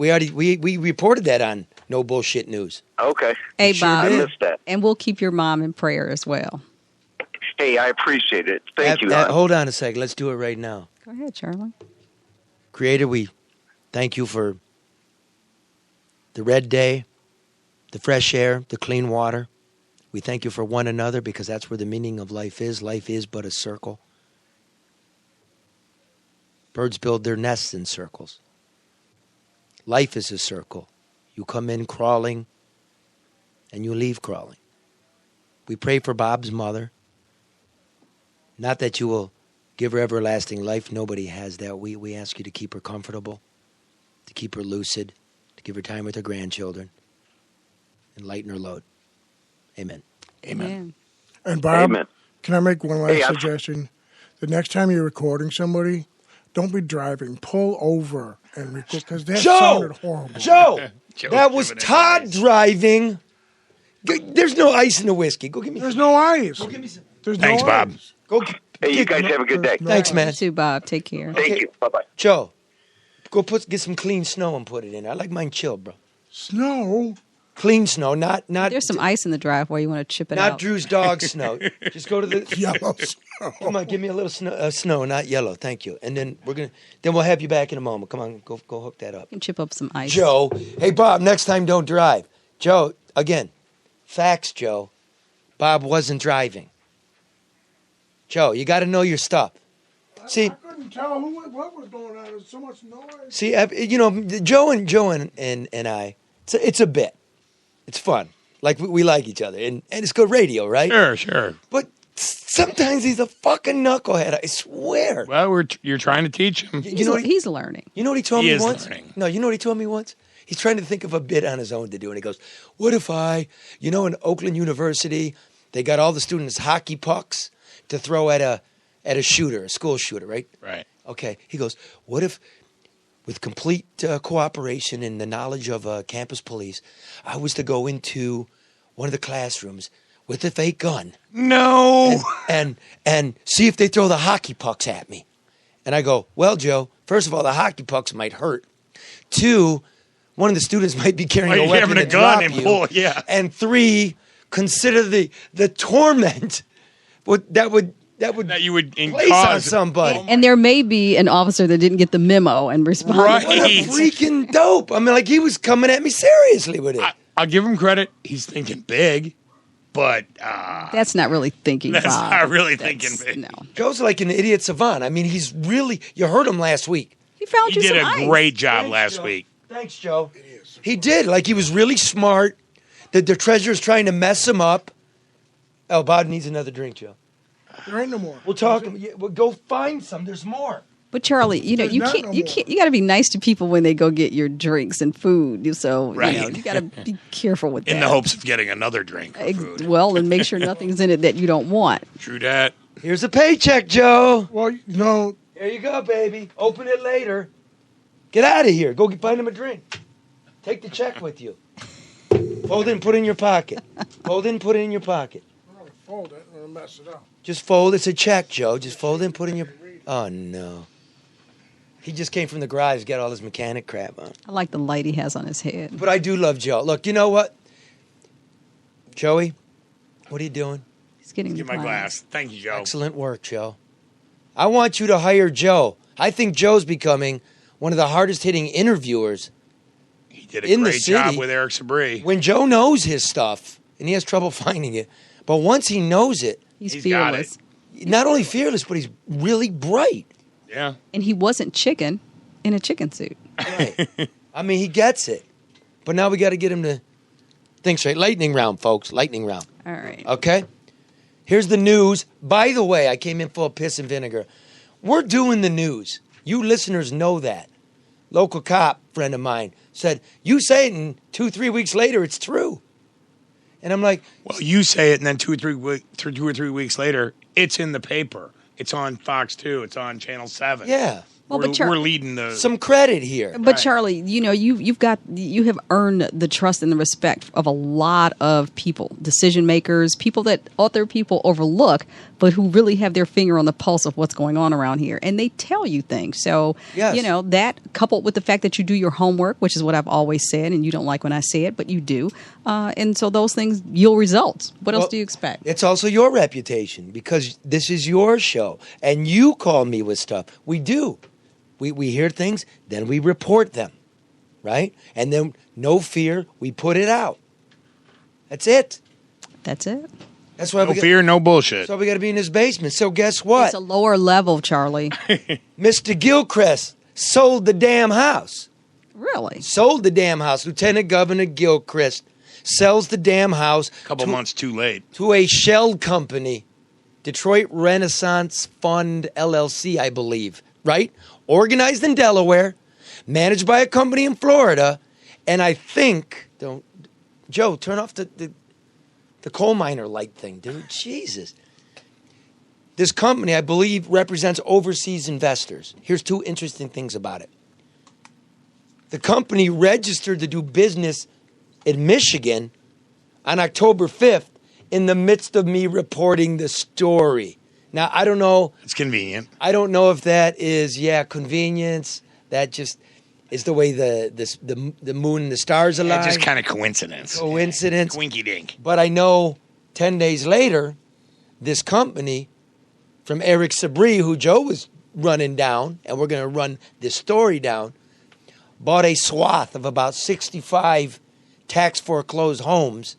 reported that on No Bullshit News. Okay. Hey, Bob. I missed that. And we'll keep your mom in prayer as well. Hey, I appreciate it. Thank you. Hold on a second. Let's do it right now. Go ahead, Charlie. Creator, we thank you for the red day, the fresh air, the clean water. We thank you for one another because that's where the meaning of life is. Life is but a circle. Birds build their nests in circles. Life is a circle. You come in crawling, and you leave crawling. We pray for Bob's mother. Not that you will give her everlasting life. Nobody has that. We ask you to keep her comfortable, to keep her lucid, to give her time with her grandchildren, and lighten her load. Amen. Amen. And Bob, Amen. can I make one last Hey, suggestion? The next time you're recording somebody, don't be driving. Pull over and record, because that sounded horrible. Joe, Joe's that was giving Todd advice. driving. There's no ice in the whiskey. Go give me. There's no ice. Go give me some. There's Thanks, no Bob. ice. Go. Hey, you guys have a good day. Thanks, man. You too, Bob. Take care. Thank you. Bye-bye. Joe, go get some clean snow and put it in. I like mine chilled, bro. Snow? Clean snow, not There's some ice in the driveway. You want to chip it not out. Drew's dog snow. Just go to the Yellow snow. Come on, give me a little snow, not yellow. Thank you. And then we'll have you back in a moment. Come on, go hook that up. You can chip up some ice. Joe, hey Bob, next time don't drive. Joe, again, facts, Joe. Bob wasn't driving. Joe, you got to know your stuff. See, I couldn't tell what was going on. There's so much noise. see, Joe and I, it's a bit. It's fun. Like we like each other, and it's good radio, right? Sure. But sometimes he's a fucking knucklehead. I swear. Well, you're trying to teach him. He's learning. You know what he told He me is once? learning. No, you know what he told me once? He's trying to think of a bit on his own to do, and he goes, "What if in Oakland University, they got all the students hockey pucks to throw at a shooter, a school shooter, right? Right. Okay." He goes, "What if, with complete cooperation and the knowledge of campus police, I was to go into one of the classrooms with a fake gun? No. And see if they throw the hockey pucks at me." And I go, "Well, Joe, first of all, the hockey pucks might hurt. 2, one of the students might be carrying a weapon having a to gun drop and you. pull, yeah. And 3, consider the torment that you would place on somebody. And there may be an officer that didn't get the memo and responded. Right. What a freaking dope. I mean, like, he was coming at me seriously with it. I'll give him credit. He's thinking big, but That's not really thinking, that's Bob. not really thinking big. No. Joe's like an idiot savant. I mean, he's really, you heard him last week. He found He you did some a ice. great job Thanks, last Joe. week. Thanks, Joe. He did. Like, he was really smart. The treasurer's trying to mess him up. Oh, Bob needs another drink, Joe. There ain't no more. We'll talk. We'll go find some. There's more. But Charlie, you There's you not can't, no you more. can't, you got to be nice to people when they go get your drinks and food. So Right. you got to be careful with that. In the hopes of getting another drink or food. Well, and make sure nothing's in it that you don't want. True that. Here's a paycheck, Joe. Well, no. Here you go, baby. Open it later. Get out of here. Go find him a drink. Take the check with you. Fold it and put it in your pocket. Fold it and put it in your pocket. I'm going to fold it. I'm going to mess it up. Just fold. It's a check, Joe. Just fold it and put it in your... Oh, no. He just came from the garage, got all his mechanic crap on. I like the light he has on his head. But I do love Joe. Look, you know what? Joey, what are you doing? He's getting Get my glass. Thank you, Joe. Excellent work, Joe. I want you to hire Joe. I think Joe's becoming one of the hardest hitting interviewers He did a in the great job city. with Eric Sabri. When Joe knows his stuff, and he has trouble finding it, but once he knows it, He's got fearless. not only fearless, but he's really bright. Yeah. And he wasn't chicken in a chicken suit. Right. I mean, he gets it. But now we got to get him to think straight. Lightning round, folks. Lightning round. All right. Okay? Here's the news. By the way, I came in full of piss and vinegar. We're doing the news. You listeners know that. Local cop friend of mine said, you say it, and 2-3 weeks later, it's true. And I'm like, Well, you say it, and then 2 or 3 weeks later, it's in the paper. It's on Fox 2. It's on Channel 7. yeah, Well, we're, but Char- we're leading the... some credit here. But Charlie, you know, you have earned the trust and the respect of a lot of people, decision makers, people that other people overlook, but who really have their finger on the pulse of what's going on around here, and they tell you things. So, Yes. you know, that coupled with the fact that you do your homework, which is what I've always said, and you don't like when I say it, but you do, and so those things yield results. What else Well, do you expect? It's also your reputation because this is your show, and you call me with stuff. We do. We hear things, then we report them, right? And then, no fear, we put it out. That's it. That's it. That's why No fear, no bullshit. That's why we got to be in his basement. So guess what? It's a lower level, Charlie. Mr. Gilchrist sold the damn house. Really? Sold the damn house. Lieutenant Governor Gilchrist sells the damn house. A couple months too late. To a shell company, Detroit Renaissance Fund LLC, I believe, right? Organized in Delaware, managed by a company in Florida, and I think, Joe, turn off the coal miner light thing, dude. Jesus. This company, I believe, represents overseas investors. Here's two interesting things about it. The company registered to do business in Michigan on October 5th in the midst of me reporting the story. Now, I don't know. It's convenient. I don't know if that is, convenience. That just is the way the moon and the stars align. Just kind of coincidence. Winky dink. But I know 10 days later, this company from Eric Sabri, who Joe was running down, and we're going to run this story down, bought a swath of about 65 tax foreclosed homes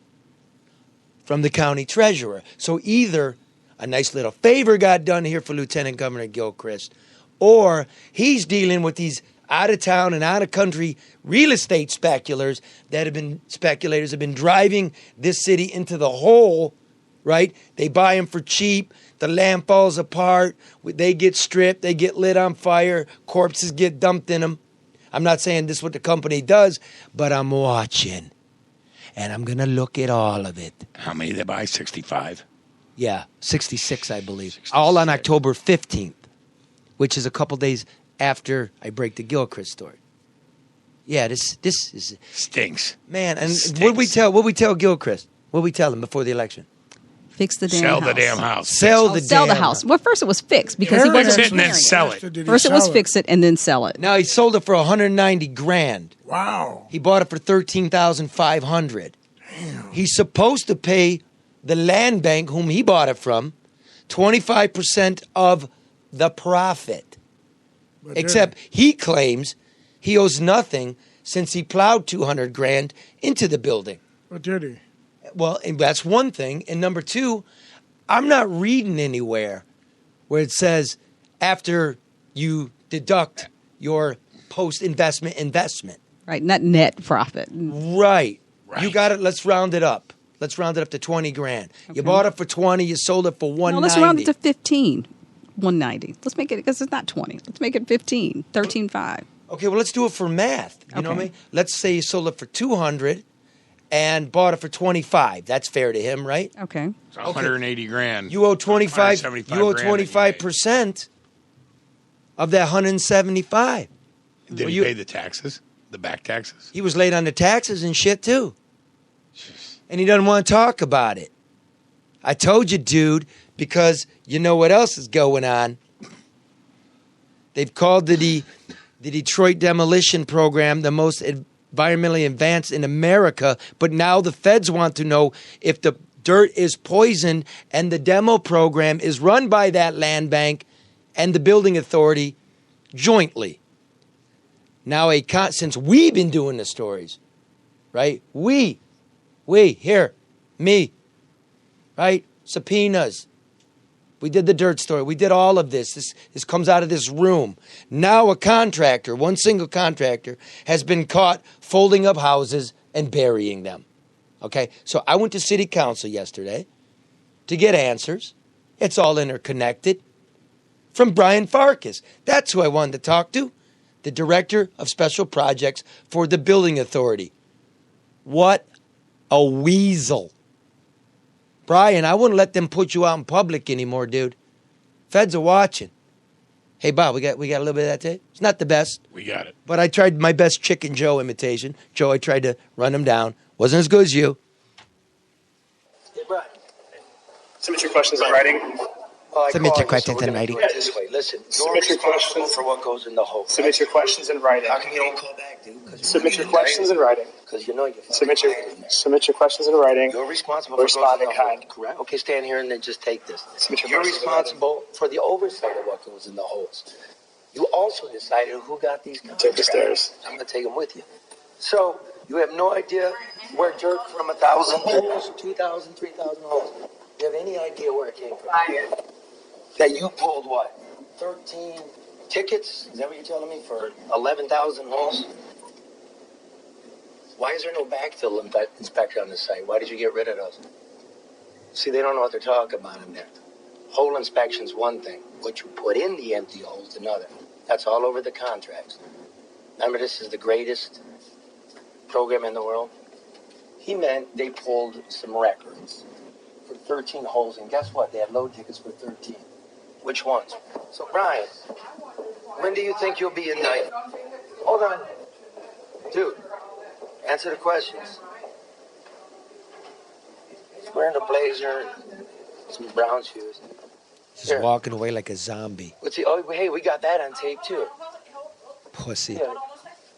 from the county treasurer. So either a nice little favor got done here for Lieutenant Governor Gilchrist, or he's dealing with these out-of-town and out-of-country real estate speculators that have been driving this city into the hole, right? They buy them for cheap. The land falls apart. They get stripped. They get lit on fire. Corpses get dumped in them. I'm not saying this is what the company does, but I'm watching. And I'm going to look at all of it. How many did they buy? 65? Yeah, 66, I believe. 66. All on October 15th, which is a couple days after I break the Gilchrist story. Yeah, this is... Stinks. Man, and what we tell Gilchrist? What we tell him before the election? Fix the damn house. Sell the damn house. Sell the house. Well, first it was fixed because he wasn't and then sell it. First it was fix it and then sell it. Now he sold it for $190,000. Wow. He bought it for $13,500. Damn. He's supposed to pay the land bank, whom he bought it from, 25% of the profit. Except he claims he owes nothing since he plowed $200,000 into the building. What did he? Well, and that's one thing. And number two, I'm not reading anywhere where it says after you deduct your post-investment investment. Right, not net profit. Right. You got it. Let's round it up. Let's round it up to $20,000. Okay. You bought it for 20. You sold it for 190. No, let's round it to 15. 190. Let's make it, because it's not 20. Let's make it 15. 13.5. Okay, well, let's do it for math. You know what I mean? Let's say you sold it for 200 and bought it for 25. That's fair to him, right? Okay. So 180 grand. You owe 25. You owe 25% of that 175. Did he pay the taxes? The back taxes? He was late on the taxes and shit too. And he doesn't want to talk about it. I told you, dude, because you know what else is going on. They've called the Detroit demolition program the most environmentally advanced in America, but now the feds want to know if the dirt is poisoned, and the demo program is run by that land bank and the building authority jointly. Now, since we've been doing the stories, right? We, here, me, right? Subpoenas. We did the dirt story. We did all of this. This comes out of this room. Now a contractor, one single contractor, has been caught folding up houses and burying them. Okay? So I went to city council yesterday to get answers. It's all interconnected. From Brian Farkas. That's who I wanted to talk to. The director of special projects for the building authority. What a weasel. Brian, I wouldn't let them put you out in public anymore, dude. Feds are watching. Hey, Bob, we got a little bit of that tape? It's not the best. We got it. But I tried my best Chicken Joe imitation. Joe, I tried to run him down. Wasn't as good as you. Hey, Brian. Submit your questions in writing. Submit your questions in writing. This way. Listen, submit your questions for what goes in the hole. Submit your questions in writing. How come you don't call back, dude? Submit your questions in writing. Because you know you're submit your questions in writing. You're responsible for respond in kind. Correct. Okay, stand here and then just take this. You're responsible for the oversight of what goes in the holes. You also decided who got these contracts. Take the stairs. I'm going to take them with you. So you have no idea where dirt from 1,000 holes, 2,000, 3,000 holes. You have any idea where it came from? That you pulled what? 13 tickets? Is that what you're telling me? For 11,000 holes? Why is there no backfill inspector on the site? Why did you get rid of those? See, they don't know what they're talking about in there. Hole inspection's one thing. What you put in the empty hole's another. That's all over the contracts. Remember, this is the greatest program in the world? He meant they pulled some records for 13 holes, and guess what? They had load tickets for 13. Which ones? So, Brian, when do you think you'll be indicted? Hold on. Dude, answer the questions. He's wearing a blazer and some brown shoes. Just walking away like a zombie. Oh, hey, we got that on tape, too. Pussy.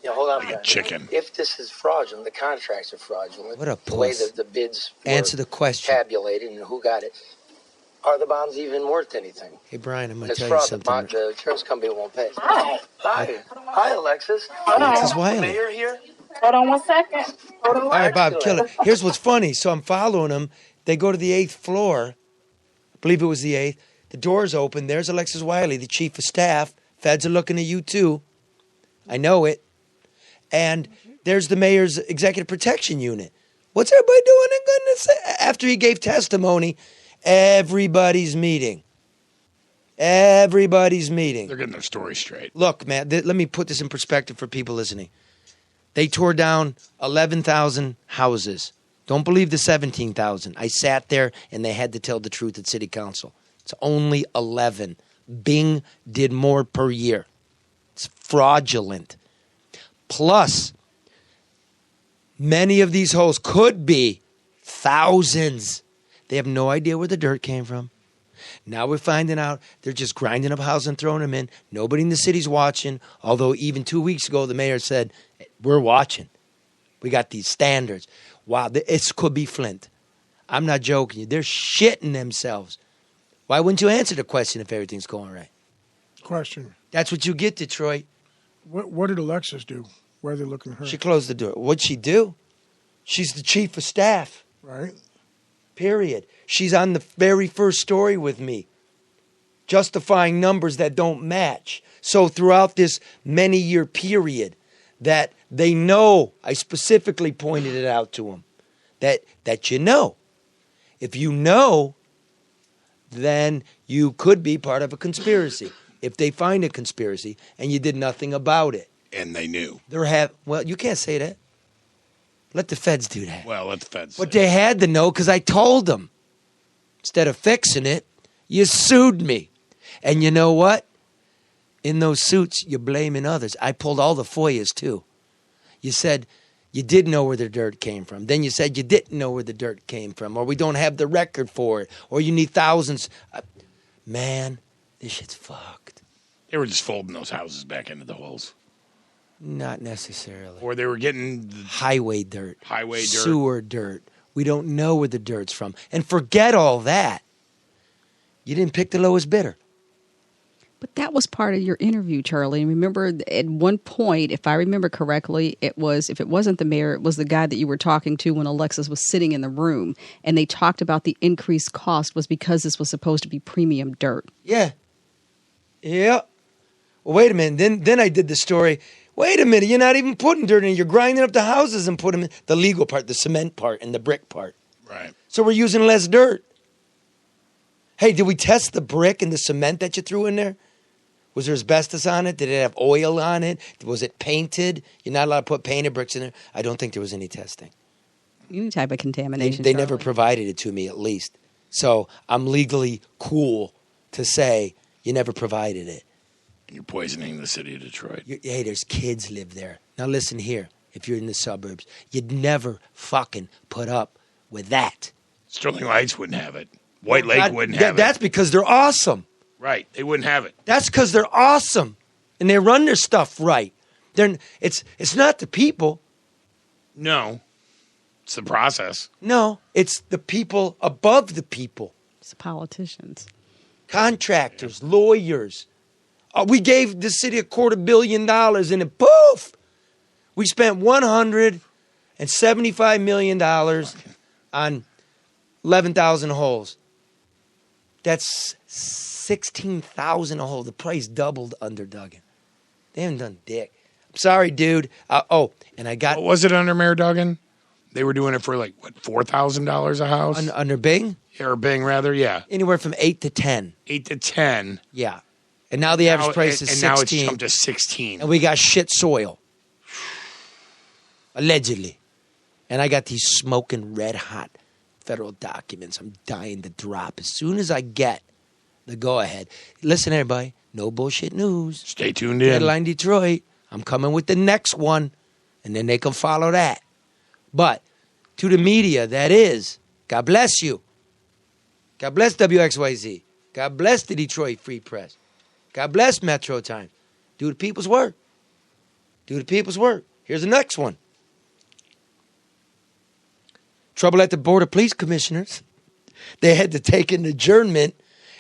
Yeah, hold on. Like a chicken. If this is fraudulent, the contracts are fraudulent. What a The way puss. the bids Answer were the question. tabulated and who got it. Are the bonds even worth anything? Hey, Brian, I'm going It's to tell you fraud. something. The insurance company won't pay. Hi, Alexis. Alexis Wiley. Mayor here? Hold on 1 second. All right, Bob, kill it. Here's what's funny. So I'm following them. They go to the 8th floor. I believe it was the 8th. The door's open. There's Alexis Wiley, the chief of staff. Feds are looking at you, too. I know it. And there's the mayor's executive protection unit. What's everybody doing in goodness? After he gave testimony, everybody's meeting. Everybody's meeting. They're getting their story straight. Look, man, let me put this in perspective for people listening. They tore down 11,000 houses. Don't believe the 17,000. I sat there and they had to tell the truth at city council. It's only 11. Bing did more per year. It's fraudulent. Plus, many of these holes could be thousands. They have no idea where the dirt came from. Now we're finding out they're just grinding up houses and throwing them in. Nobody in the city's watching, although even 2 weeks ago the mayor said, we're watching. We got these standards. Wow, it could be Flint. I'm not joking you. They're shitting themselves. Why wouldn't you answer the question if everything's going right? Question. That's what you get, Detroit. What did Alexis do? Why are they looking at her? She closed the door. What'd she do? She's the chief of staff. Right. Period. She's on the very first story with me, justifying numbers that don't match. So throughout this many-year period that they know, I specifically pointed it out to them, that you know. If you know, then you could be part of a conspiracy. If they find a conspiracy and you did nothing about it. And they knew. Well, you can't say that. Let the feds do that. Well, let the feds But they had to know because I told them. Instead of fixing it, you sued me. And you know what? In those suits, you're blaming others. I pulled all the FOIAs, too. You said you did know where the dirt came from. Then you said you didn't know where the dirt came from. Or we don't have the record for it. Or you need thousands. Man, this shit's fucked. They were just folding those houses back into the holes. Not necessarily. Or they were getting highway dirt. Sewer dirt. We don't know where the dirt's from. And forget all that. You didn't pick the lowest bidder. But that was part of your interview, Charlie. And remember, at one point, if I remember correctly, it was, if it wasn't the mayor, it was the guy that you were talking to when Alexis was sitting in the room. And they talked about the increased cost was because this was supposed to be premium dirt. Yeah. Yeah. Well, wait a minute. Then I did the story. Wait a minute. You're not even putting dirt in. You're grinding up the houses and putting them in the legal part, the cement part, and the brick part. Right. So we're using less dirt. Hey, did we test the brick and the cement that you threw in there? Was there asbestos on it? Did it have oil on it? Was it painted? You're not allowed to put painted bricks in there. I don't think there was any testing. Any type of contamination. They never provided it to me, at least. So I'm legally cool to say you never provided it. And you're poisoning the city of Detroit. Hey, there's kids live there. Now listen here. If you're in the suburbs, you'd never fucking put up with that. Sterling Heights wouldn't have it. White Lake wouldn't have it. That's because they're awesome. Right. They wouldn't have it. That's because they're awesome. And they run their stuff right. It's not the people. No. It's the process. No. It's the people above the people. It's the politicians. Contractors, lawyers. We gave the city $250 million and then poof! We spent $175 million on 11,000 holes. That's 16,000 a hole. The price doubled under Duggan. They haven't done dick. Sorry, dude. And I got... What was it under Mayor Duggan? They were doing it for like, what, $4,000 a house? Under Bing? Or Bing, rather, yeah. Anywhere from 8 to 10. 8 to 10. Yeah. And now the average price is 16. And now it's come to 16. And we got shit soil. Allegedly. And I got these smoking red hot federal documents I'm dying to drop as soon as I get the go-ahead. Listen, everybody. No bullshit news. Stay tuned in. Deadline Detroit. I'm coming with the next one. And then they can follow that. But to the media, that is, God bless you. God bless WXYZ. God bless the Detroit Free Press. God bless Metro Time. Do the people's work. Do the people's work. Here's the next one. Trouble at the Board of Police Commissioners. They had to take an adjournment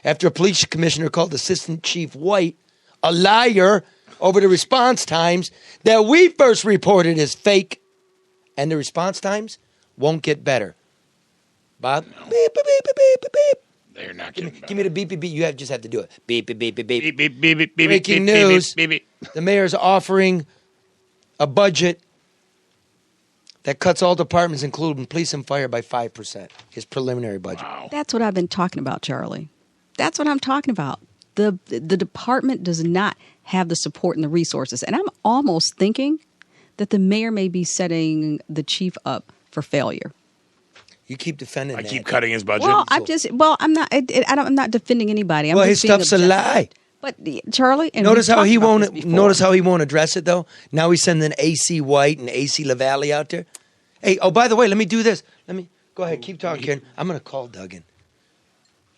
after a police commissioner called Assistant Chief White a liar over the response times that we first reported as fake. And the response times won't get better. Bob? No. Beep, beep, beep, beep, beep, beep. They're not getting better. Give me the beep, beep, beep. You just have to do it. Beep, beep, beep, beep, beep. Beep, beep, beep, beep, beep, Breaking beep, news. Beep, beep, beep. The mayor's offering a budget that cuts all departments, including police and fire, by 5%. His preliminary budget. Wow. That's what I've been talking about, Charlie. That's what I'm talking about. The department does not have the support and the resources. And I'm almost thinking that the mayor may be setting the chief up for failure. You keep defending that. I keep cutting his budget. Well, I'm not. I'm not defending anybody. I'm Well, just his stuff's a being lie. But Charlie, and Notice we've how talked he about won't. this before. Notice how he won't address it though. Now he's sending AC White and AC LaValle out there. Hey, oh by the way, let me do this. Let me go ahead. Keep talking, Karen. I'm gonna call Duggan.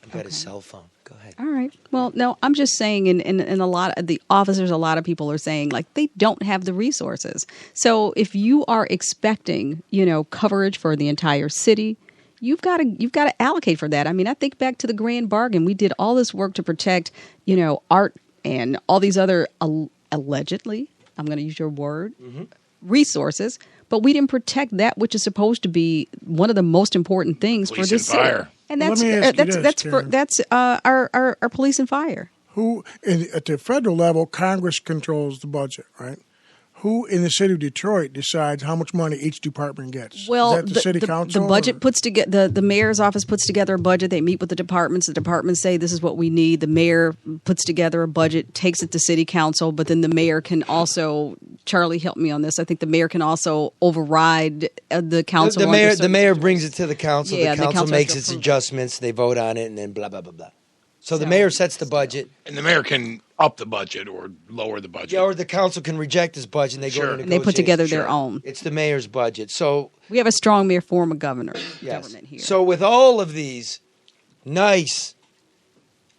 I've got his cell phone. Go ahead. All right. Well, no, I'm just saying, in a lot of the officers, a lot of people are saying like they don't have the resources. So if you are expecting, coverage for the entire city, you've got to allocate for that. I mean, I think back to the grand bargain. We did all this work to protect, art and all these other allegedly, I'm going to use your word, resources, but we didn't protect that which is supposed to be one of the most important things Police for this and fire. city. And Well, that's let me ask you this, Karen. that's our police and fire. Who, at the federal level, Congress controls the budget, right? Who in the city of Detroit decides how much money each department gets? Well, Is that the city council? The budget puts together the mayor's office puts together a budget. They meet with the departments. The departments say this is what we need. The mayor puts together a budget, takes it to city council, but then the mayor can also. Charlie, help me on this. I think the mayor can also override the council. The mayor brings it to the council. Yeah, the council makes has its to approve adjustments. They vote on it, and then blah blah blah blah. So the mayor sets the budget. And the mayor can up the budget or lower the budget. Yeah, or the council can reject his budget and they go to negotiation. And they put together their own. It's the mayor's budget. So we have a strong mayor form of government here. So with all of these nice,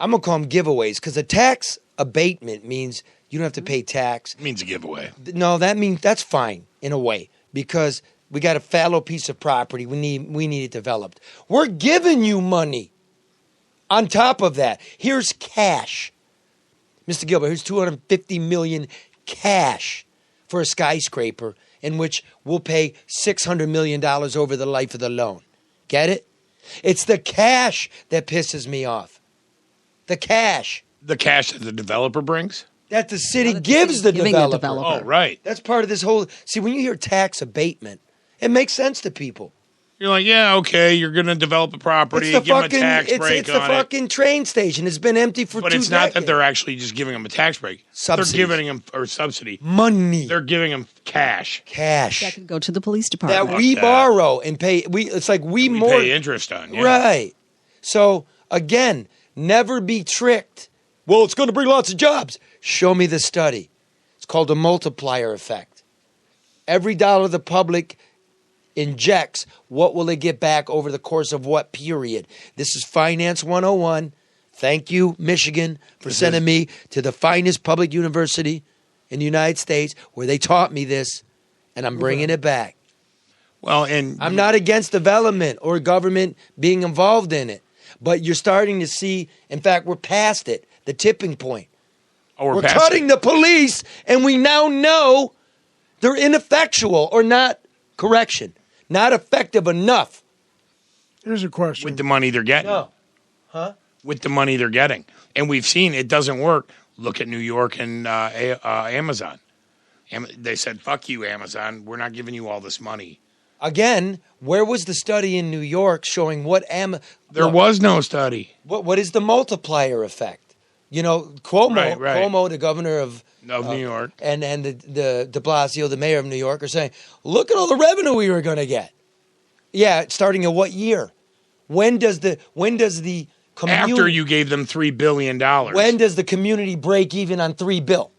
I'm going to call them giveaways, because a tax abatement means you don't have to pay tax. It means a giveaway. No, that's fine in a way, because we got a fallow piece of property. We need it developed. We're giving you money. On top of that, here's cash. Mr. Gilbert, here's $250 million cash for a skyscraper in which we'll pay $600 million over the life of the loan. Get it? It's the cash that pisses me off. The cash. The cash that the developer brings? That the city gives the developer. Oh, right. That's part of this whole... See, when you hear tax abatement, it makes sense to people. You're like, yeah, okay, you're going to develop a property, give them a tax break on it. It's the fucking train station. It's been empty for 2 decades. But it's not that they're actually just giving them a tax break. Subsidies. They're giving them, or subsidy. Money. They're giving them cash. That can go to the police department. That we borrow and pay. It's like we pay interest on. Yeah. Right. So, again, never be tricked. Well, it's going to bring lots of jobs. Show me the study. It's called a multiplier effect. Every dollar the public injects, what will it get back over the course of what period? This is Finance 101. Thank you, Michigan, for sending me to the finest public university in the United States where they taught me this, and I'm bringing it back. Well, and I'm not against development or government being involved in it, but you're starting to see, in fact, we're past it, the tipping point. Oh, we're cutting the police, and we now know they're ineffectual or not not effective enough. Here's a question. With the money they're getting. No. Huh? With the money they're getting. And we've seen it doesn't work. Look at New York and Amazon. They said, fuck you, Amazon. We're not giving you all this money. Again, where was the study in New York showing what There was no study. What is the multiplier effect? Cuomo, Right. Cuomo, the governor of New York, and the De Blasio, the mayor of New York, are saying, look at all the revenue we were going to get. Yeah, starting at what year? When does the community, after you gave them $3 billion. When does the community break even on $3 billion?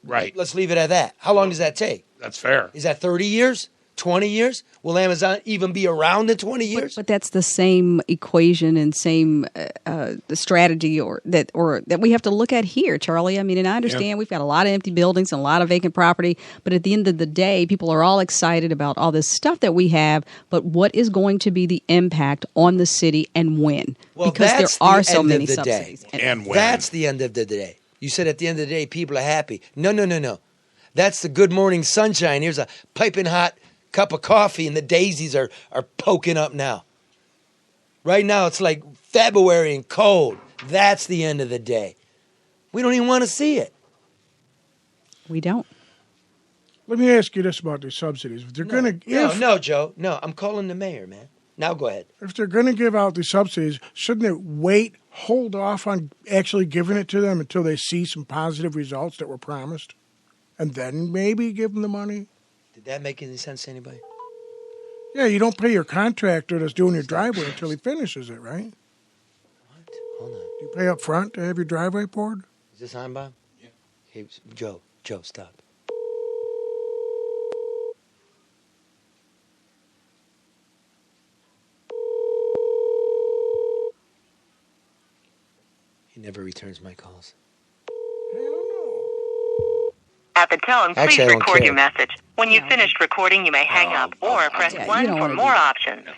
Right. Let's leave it at that. How long does that take? That's fair. Is that 30 years? 20 years? Will Amazon even be around in 20 years? But that's the same equation and same the strategy that we have to look at here, Charlie. I mean, and I understand we've got a lot of empty buildings and a lot of vacant property, but at the end of the day, people are all excited about all this stuff that we have, but what is going to be the impact on the city and when? Well, because there are so many the subsidies. And when? That's the end of the day. You said at the end of the day, people are happy. No. That's the good morning sunshine. Here's a piping hot cup of coffee, and the daisies are poking up now. Right now, it's like February and cold. That's the end of the day. We don't even want to see it. We don't. Let me ask you this about the subsidies. If they're No, Joe. No, I'm calling the mayor, man. Now go ahead. If they're going to give out the subsidies, shouldn't it hold off on actually giving it to them until they see some positive results that were promised? And then maybe give them the money? Did that make any sense to anybody? Yeah, you don't pay your contractor that's doing your driveway until he finishes it, right? What? Hold on. You pay up front to have your driveway poured? Is this on, Bob? Yeah. Hey, Joe, stop. He never returns my calls. At the tone, please Actually, I don't record care. your message. When you've finished recording, you may hang up or press 1 for more options.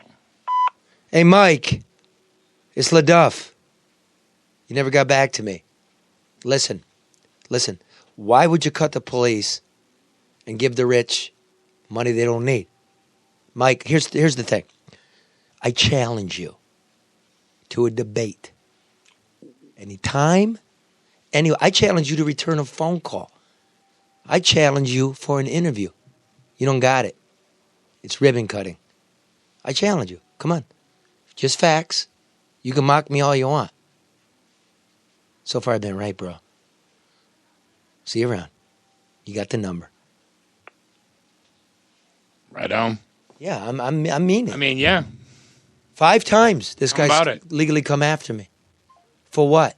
Hey, Mike, it's LeDuff. You never got back to me. Listen. Why would you cut the police and give the rich money they don't need? Mike, here's the thing. I challenge you to a debate. Anytime, anyway, I challenge you to return a phone call. I challenge you for an interview. You don't got it. It's ribbon cutting. I challenge you. Come on. Just facts. You can mock me all you want. So far I've been right, bro. See you around. You got the number. Right on. Yeah, I mean it. I mean, yeah. 5 times this How about guy's it? legally come after me. For what?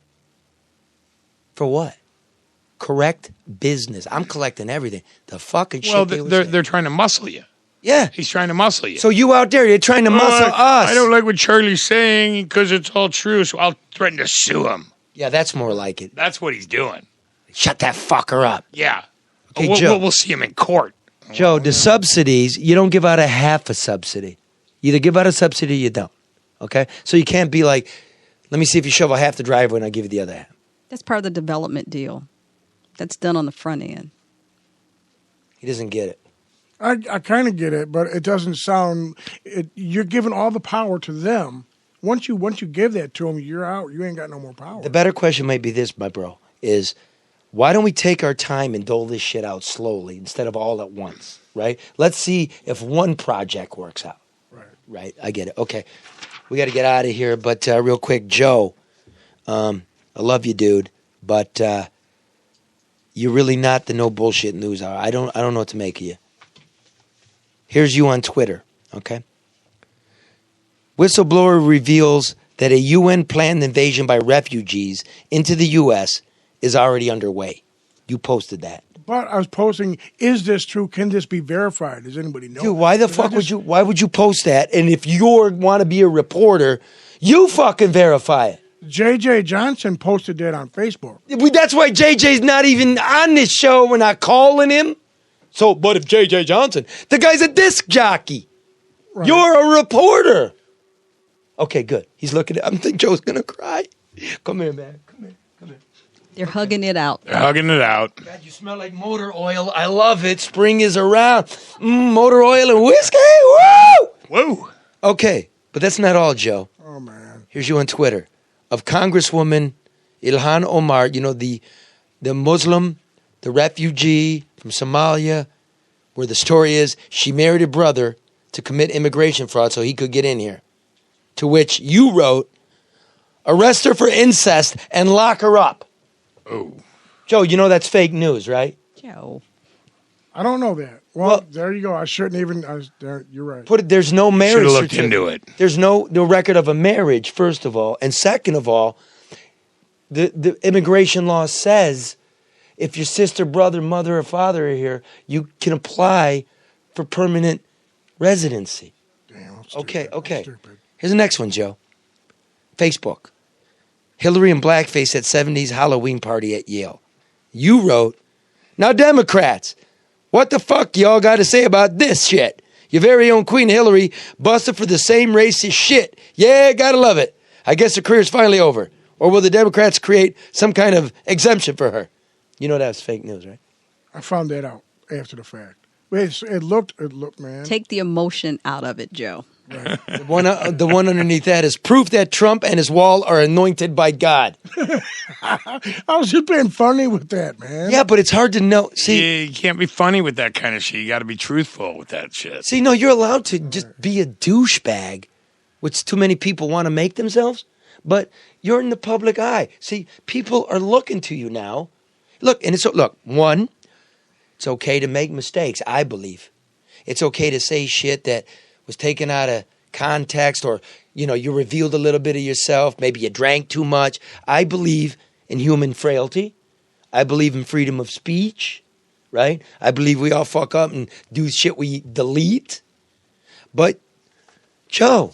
For what? Correct business. I'm collecting everything. The fucking shit. Well, they were they're saying. they're trying to muscle you. Yeah. He's trying to muscle you. So you out there, you're trying to muscle us. I don't like what Charlie's saying because it's all true, so I'll threaten to sue him. Yeah, that's more like it. That's what he's doing. Shut that fucker up. Yeah. Okay, we'll, Joe. we'll see him in court. Joe, the subsidies, you don't give out a half a subsidy. You either give out a subsidy or you don't. Okay? So you can't be like, let me see if you shovel half the driveway and I'll give you the other half. That's part of the development deal. That's done on the front end. He doesn't get it. I kind of get it, but it doesn't sound. You're giving all the power to them. Once you give that to them, you're out. You ain't got no more power. The better question might be this, my bro, is why don't we take our time and dole this shit out slowly instead of all at once, right? Let's see if one project works out. Right, I get it. Okay, we got to get out of here, but real quick, Joe, I love you, dude, but you're really not the no bullshit news hour. I don't know what to make of you. Here's you on Twitter, okay? Whistleblower reveals that a UN-planned invasion by refugees into the U.S. is already underway. You posted that. But I was posting, is this true? Can this be verified? Does anybody know? Dude, why the fuck why would you post that? And if you want to be a reporter, you fucking verify it. J.J. Johnson posted that on Facebook. That's why JJ's not even on this show. We're not calling him. So, but if JJ Johnson, the guy's a disc jockey. Right. You're a reporter. Okay, good. He's looking at, I think Joe's going to cry. Come here, man. Come here. They're hugging it out. They're hugging it out. God, you smell like motor oil. I love it. Spring is around. Motor oil and whiskey. Woo! Woo! Okay, but that's not all, Joe. Oh, man. Here's you on Twitter. Of Congresswoman Ilhan Omar, you know, the Muslim, the refugee from Somalia, where the story is she married her brother to commit immigration fraud so he could get in here. To which you wrote, arrest her for incest and lock her up. Oh. Joe, you know that's fake news, right? Joe. I don't know that. Well, there you go. I shouldn't even. You're right. There's no marriage. Should have looked into it. There's no record of a marriage, first of all. And second of all, the immigration law says if your sister, brother, mother, or father are here, you can apply for permanent residency. Damn, okay. Here's the next one, Joe. Facebook. Hillary in blackface at 70s Halloween party at Yale. You wrote, now Democrats, what the fuck y'all got to say about this shit? Your very own Queen Hillary busted for the same racist shit. Yeah, gotta love it. I guess her career's finally over. Or will the Democrats create some kind of exemption for her? You know that's fake news, right? I found that out after the fact. It looked, man. Take the emotion out of it, Joe. Right. The one underneath that is proof that Trump and his wall are anointed by God. I was just being funny with that, man. Yeah, but it's hard to know. See, you can't be funny with that kind of shit. You got to be truthful with that shit. See, no, you're allowed to just be a douchebag, which too many people want to make themselves. But you're in the public eye. See, people are looking to you now. Look, one, it's okay to make mistakes, I believe. It's okay to say shit that was taken out of context, or, you revealed a little bit of yourself. Maybe you drank too much. I believe in human frailty. I believe in freedom of speech, right? I believe we all fuck up and do shit we delete. But, Joe,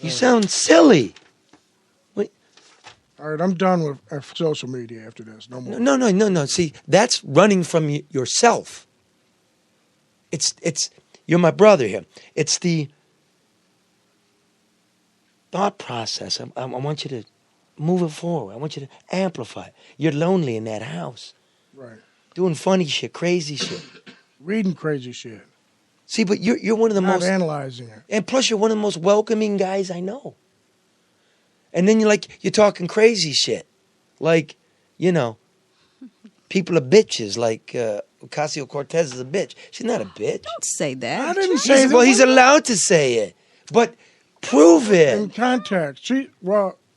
you sound silly. All right, I'm done with social media after this. No more. No. See, that's running from yourself. It's you're my brother here. It's the thought process. I want you to move it forward. I want you to amplify it. You're lonely in that house. Right. Doing funny shit, crazy shit. Reading crazy shit. See, but you're one of the Not most... analyzing it. And plus, you're one of the most welcoming guys I know. And then you're talking crazy shit. Like, people are bitches. Like, Ocasio-Cortez is a bitch. She's not a bitch. Don't say that. I didn't say that. Well, he's allowed to say it. But prove it. In context.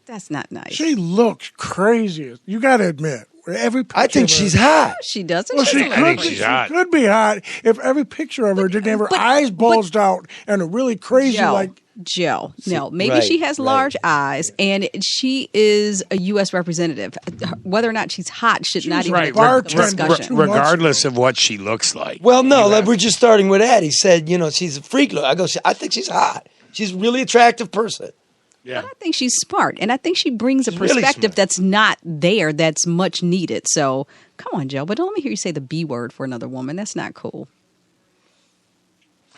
That's not nice. She looks crazy. You got to admit. I think she's hot. She doesn't. Well, I think she's hot. She could be hot if every picture of her didn't have her eyes bulged out and a really crazy Joe. No, maybe she has large eyes, and she is a U.S. representative. Whether or not she's hot should not even be a discussion. Regardless of what she looks like. Well, no, we're just starting with that. He said, she's a freak. I go, I think she's hot. She's a really attractive person. Yeah. But I think she's smart, and I think she brings a perspective that's not there, that's much needed. So, come on, Joe. But don't let me hear you say the B word for another woman. That's not cool.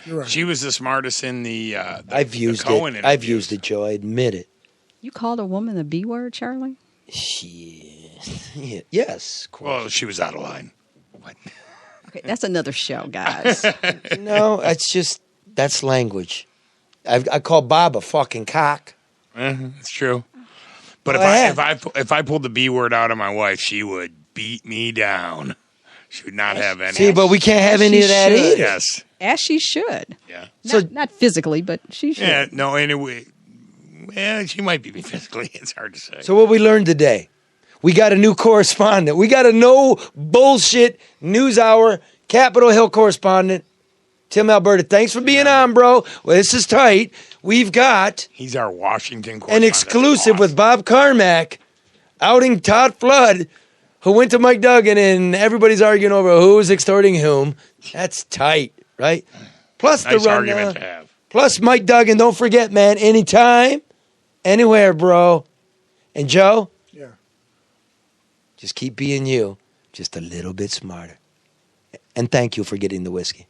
You're right. She was the smartest in the I've used Cohen it. I've used it, Joe. I admit it. You called a woman the B word, Charlie? Yeah. Yes. Well, she was out of line. What? Okay, that's another show, guys. No, that's language. I call Bob a fucking cock. It's true. But if I pulled the B word out of my wife, she would beat me down. She would not have any. See, but we can't have any of that either. Yes. As she should. Yeah. Not physically, but she should. Yeah, no, anyway. Well, she might beat me physically. It's hard to say. So what we learned today, we got a new correspondent. We got a no bullshit news hour Capitol Hill correspondent. Tim Alberta, thanks for being on, bro. Well, this is tight. We've got... He's our Washington an correspondent. exclusive with Bob Carmack outing Todd Flood, who went to Mike Duggan, and everybody's arguing over who's extorting whom. That's tight, right? Plus nice the argument to have. Plus Mike Duggan, don't forget, man, anytime, anywhere, bro. And Joe? Yeah. Just keep being you, just a little bit smarter. And thank you for getting the whiskey.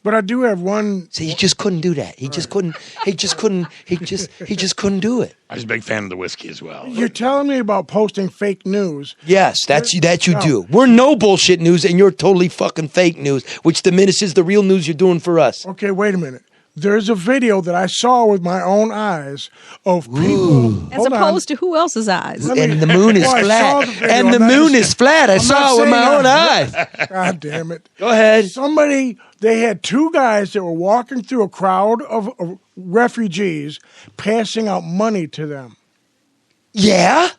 But I do have one. See, he just couldn't do that. He just couldn't. He just couldn't do it. I was a big fan of the whiskey as well. You're telling me about posting fake news. Yes, that you do. We're no bullshit news, and you're totally fucking fake news, which diminishes the real news you're doing for us. Okay, wait a minute. There's a video that I saw with my own eyes of people. As opposed to who else's eyes? And the moon is flat. And the moon is flat. I saw it with my own eyes. God damn it. Go ahead. They had two guys that were walking through a crowd of refugees passing out money to them. Yeah?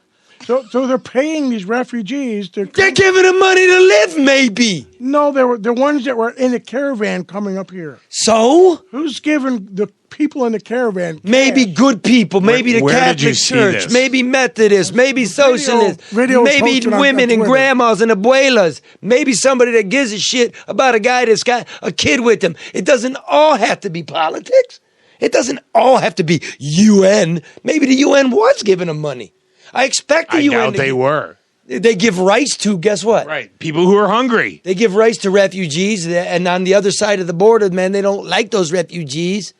So they're paying these refugees. They're giving them money to live, maybe. No, they were the ones that were in the caravan coming up here. So? Who's giving the people in the caravan cash? Maybe good people. Maybe the Catholic Church. Maybe Methodists. Maybe Socialists. Maybe women and grandmas and abuelas. Maybe somebody that gives a shit about a guy that's got a kid with him. It doesn't all have to be politics. It doesn't all have to be UN. Maybe the UN was giving them money. I expect the UN. I doubt they were. They give rice to, guess what? Right. People who are hungry. They give rice to refugees, and on the other side of the border, man, they don't like those refugees.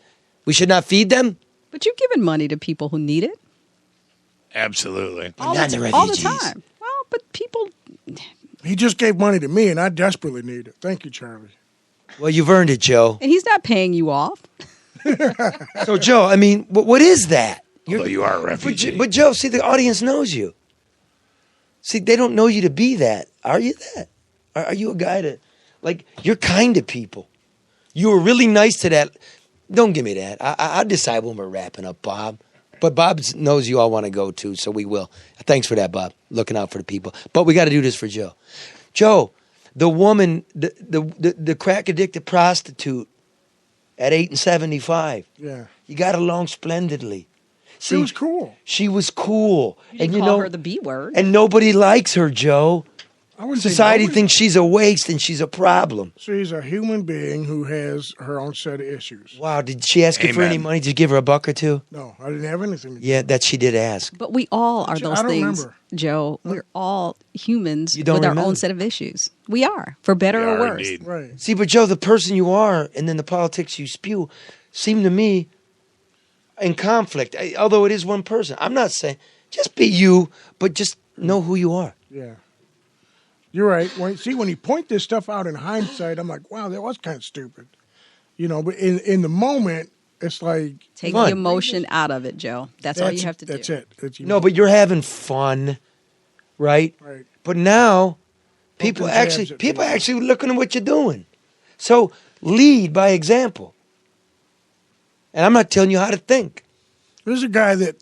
We should not feed them. But you've given money to people who need it. Absolutely. All the time. Well, but people... He just gave money to me, and I desperately need it. Thank you, Charlie. Well, you've earned it, Joe. And he's not paying you off. So, Joe, I mean, what is that? Although you are a refugee. But Joe, see, the audience knows you. See, they don't know you to be that. Are you that? Are you a guy that, like, you're kind to people? You were really nice to that. Don't give me that. I'll decide when we're wrapping up, Bob. But Bob knows you all want to go too, so we will. Thanks for that, Bob. Looking out for the people. But we got to do this for Joe. Joe, the woman, the crack-addicted prostitute at 8 and 75. Yeah. You got along splendidly. She was cool. She was cool. You didn't call her the B word. And nobody likes her, Joe. Society thinks she's a waste and she's a problem. She's a human being who has her own set of issues. Wow, did she ask you for any money? Did you give her a buck or two? No, I didn't have anything to Yeah, that she did ask. But we all are those I don't things, remember. Joe. We're all humans You don't with our remember. own set of issues. We are, for better or worse. Right. See, but Joe, the person you are and then the politics you spew seem to me in conflict. Although it is one person. I'm not saying, just be you, but just know who you are. Yeah. You're right. When you point this stuff out in hindsight, I'm like, wow, that was kind of stupid. You know, but in the moment, it's like... Take the emotion out of it, Joe. That's all you have to do. That's it. No, but you're having fun, right? Right. But now, people actually looking at what you're doing. So lead by example. And I'm not telling you how to think. There's a guy that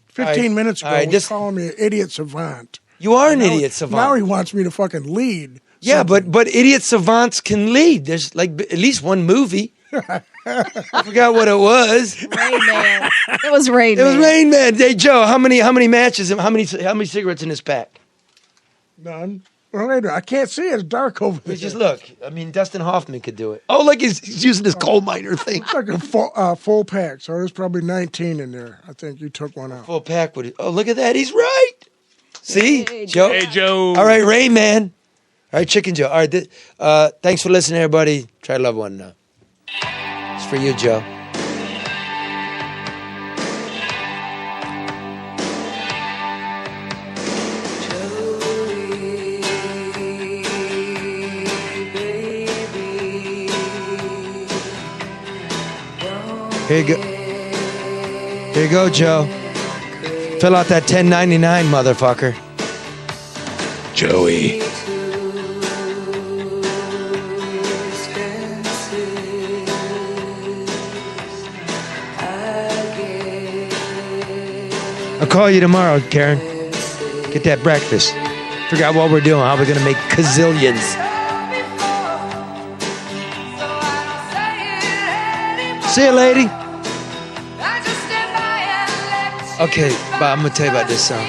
15 minutes ago was calling me an idiot savant. You are an idiot savant. Now he wants me to fucking lead. Yeah, but idiot savants can lead. There's like at least one movie. I forgot what it was. Rain Man. It was Rain It Man. was Rain Man. Hey Joe, how many matches? How many cigarettes in this pack? None. Well, I can't see it. It's dark over there. Just look. I mean, Dustin Hoffman could do it. Oh, look, he's using his coal miner thing. It's like a full pack. So there's probably 19 in there. I think you took one out. Full pack with it. Oh, look at that. He's right. See, Hey, Joe. Hey, Joe. All right, Rain Man. All right, Chicken Joe. All right, thanks for listening, everybody. Try to love one another. It's for you, Joe. Here you go. Here you go, Joe. Fill out that 1099, motherfucker. Joey. I'll call you tomorrow, Karen. Get that breakfast. Figure out what we're doing, how we're going to make gazillions. See you, lady. Okay, Bob, I'm going to tell you about this song.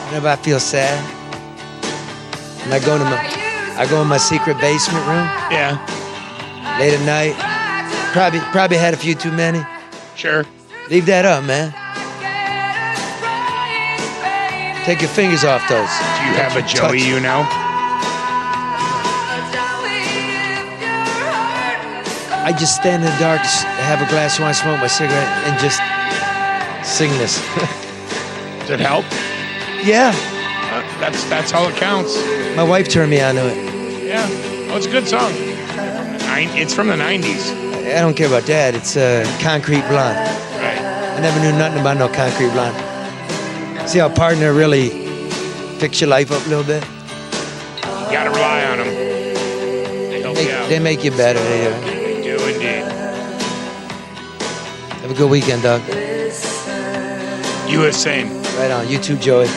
Whenever I feel sad, and I go in my secret basement room. Yeah. Late at night. Probably had a few too many. Sure. Leave that up, man. Take your fingers off those. Do you have a Joey you know? I just stand in the dark, have a glass of wine, smoke my cigarette, and just sing this. Does it help? Yeah. That's all it counts. My wife turned me on to it. Yeah. Oh, it's a good song. It's from the 90s. I don't care about that. It's Concrete Blonde. Right. I never knew nothing about no Concrete Blonde. See how Partner really fix your life up a little bit? You got to rely on them. They help you out. They make you better. They do indeed. Have a good weekend, Doug. You the same. Right on. You too, Joey.